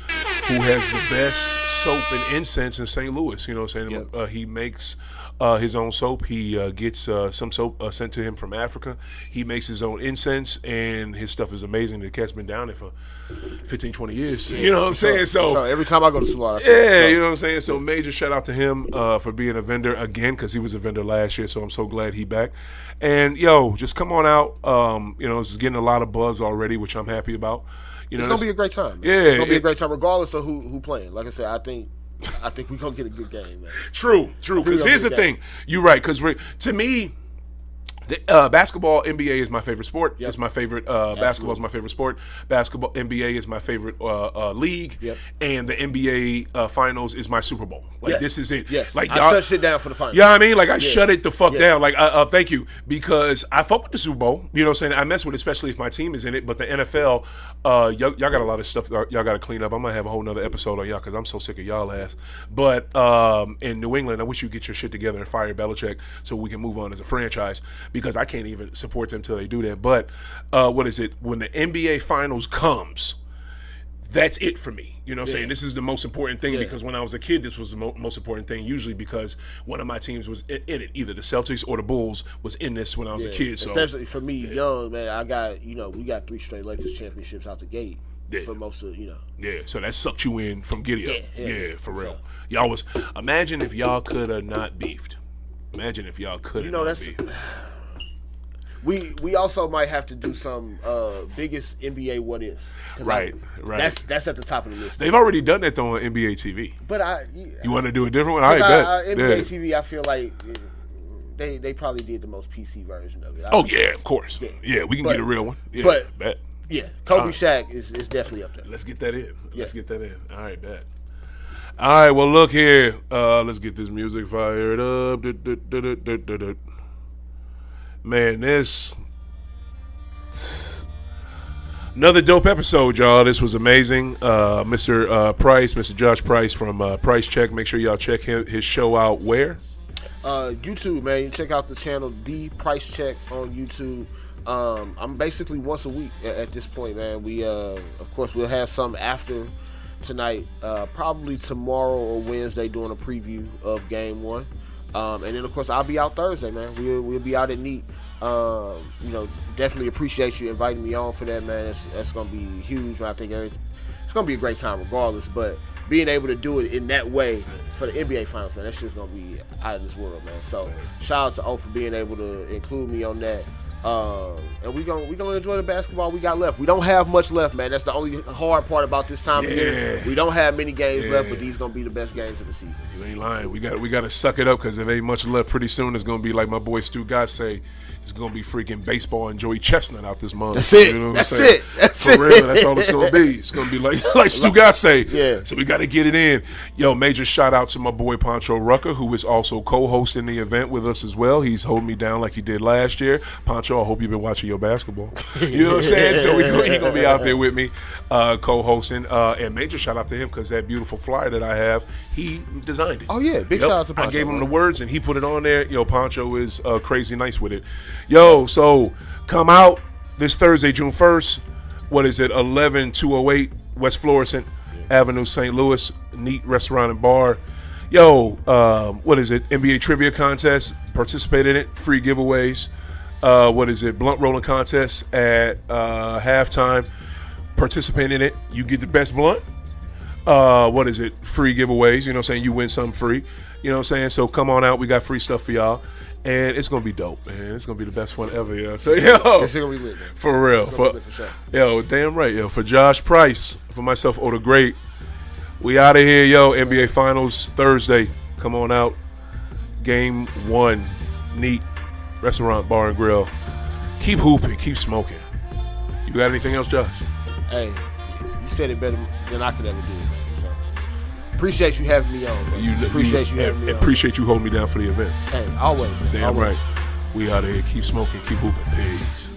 who has the best soap and incense in St. Louis. You know what I'm saying? Yep. He makes his own soap. He gets some soap sent to him from Africa. He makes his own incense, and his stuff is amazing. The cat's been down there for 15, 20 years. You know what I'm saying? So every time I go to Soulard, you know what I'm saying? So major shout out to him for being a vendor again, because he was a vendor last year, so I'm so glad he back. And, just come on out. It's getting a lot of buzz already, which I'm happy about. It's going to be a great time, man. Yeah. It's going to be a great time, regardless of who playing. Like I said, I think we're going to get a good game, man. True. Because here's the thing. You're right. Because to me, basketball, NBA is my favorite sport. Yep. It's my favorite. Basketball is my favorite sport. Basketball, NBA is my favorite league. Yep. And the NBA Finals is my Super Bowl. This is it. Yes. Like, I shut shit down for the finals. You know what I mean? Like, I shut it the fuck down. Like, thank you. Because I fuck with the Super Bowl. You know what I'm saying? I mess with it, especially if my team is in it. But the NFL, y'all got a lot of stuff y'all got to clean up. I'm going to have a whole nother episode on y'all because I'm so sick of y'all ass. But in New England, I wish you get your shit together and fire Belichick so we can move on as a franchise, because I can't even support them until they do that. But when the NBA Finals comes, that's it for me. You know what I'm saying? This is the most important thing, because when I was a kid, this was the most important thing, usually because one of my teams was in it. Either the Celtics or the Bulls was in this when I was a kid. So especially for me, young, man, I got, we got 3 straight Lakers championships out the gate. For most of, Yeah, so that sucked you in from giddy up. Yeah, for real. Y'all was, imagine if y'all could have not beefed. Imagine if y'all could have not beefed. We also might have to do some biggest NBA what ifs. Right. That's at the top of the list. They've already done that though on NBA TV. But you want to do a different one? I bet. NBA TV, I feel like they probably did the most PC version of it. Of course. Yeah, we can get a real one. Yeah, bet. Yeah, Kobe Shaq is definitely up there. Let's get that in. Let's get that in. All right, bet. All right, well, look here. Let's get this music fired up. Man, this another dope episode, y'all. This was amazing. Mr. Josh Price from Price Check. Make sure y'all check his show out where? YouTube, man. You check out the channel The Price Check on YouTube. I'm basically once a week at this point, man. We of course we'll have some after tonight, probably tomorrow or Wednesday, doing a preview of Game 1. And then of course I'll be out Thursday, man. We'll be out at Neat. Definitely appreciate you inviting me on for that, man. That's gonna be huge, man. I think it's gonna be a great time regardless, but being able to do it in that way for the NBA Finals, man, that's just gonna be out of this world, man. So shout out to O for being able to include me on that. And we gonna enjoy the basketball we got left. We don't have much left, man. That's the only hard part about this time of year. We don't have many games left, but these gonna be the best games of the season. You ain't lying. We got to suck it up, because there ain't much left. Pretty soon it's gonna be like my boy Stu Gott say. It's gonna be freaking baseball and Joey Chestnut out this month. That's it. You know that's it. That's For real, that's all it's gonna be. It's gonna be like Stu Gott say. Yeah. So we got to get it in. Yo, major shout out to my boy Pancho Rucker, who is also co-hosting the event with us as well. He's holding me down like he did last year. Pancho, I hope you've been watching your basketball. You know what I'm saying? So he's gonna be out there with me, co-hosting. And major shout out to him, because that beautiful flyer that I have, he designed it. Oh yeah, big shout out to Pancho. I gave him the words and he put it on there. Yo, Pancho is crazy nice with it. Yo, so come out this Thursday, June 1st. What is it? 11208 West Florissant Avenue, St. Louis. Neat Restaurant and Bar. Yo, what is it? NBA Trivia Contest. Participate in it. Free giveaways. What is it? Blunt rolling contest at halftime. Participate in it. You get the best blunt. What is it? Free giveaways. You know what I'm saying? You win something free. You know what I'm saying? So come on out. We got free stuff for y'all. And it's gonna be dope, man. It's gonna be the best one ever, yo. So it's gonna be lit, man. For real. For sure. Yo, damn right, yo. For Josh Price, for myself, OThaGreat, we out of here, yo. NBA Finals Thursday. Come on out. Game 1. Neat Restaurant, Bar and Grill. Keep hooping, keep smoking. You got anything else, Josh? Hey, you said it better than I could ever do it, man. So appreciate you having me on, man. Appreciate you having me on. Appreciate you holding me down for the event. Hey, always. Damn right. We out of here. Keep smoking, keep hooping. Peace.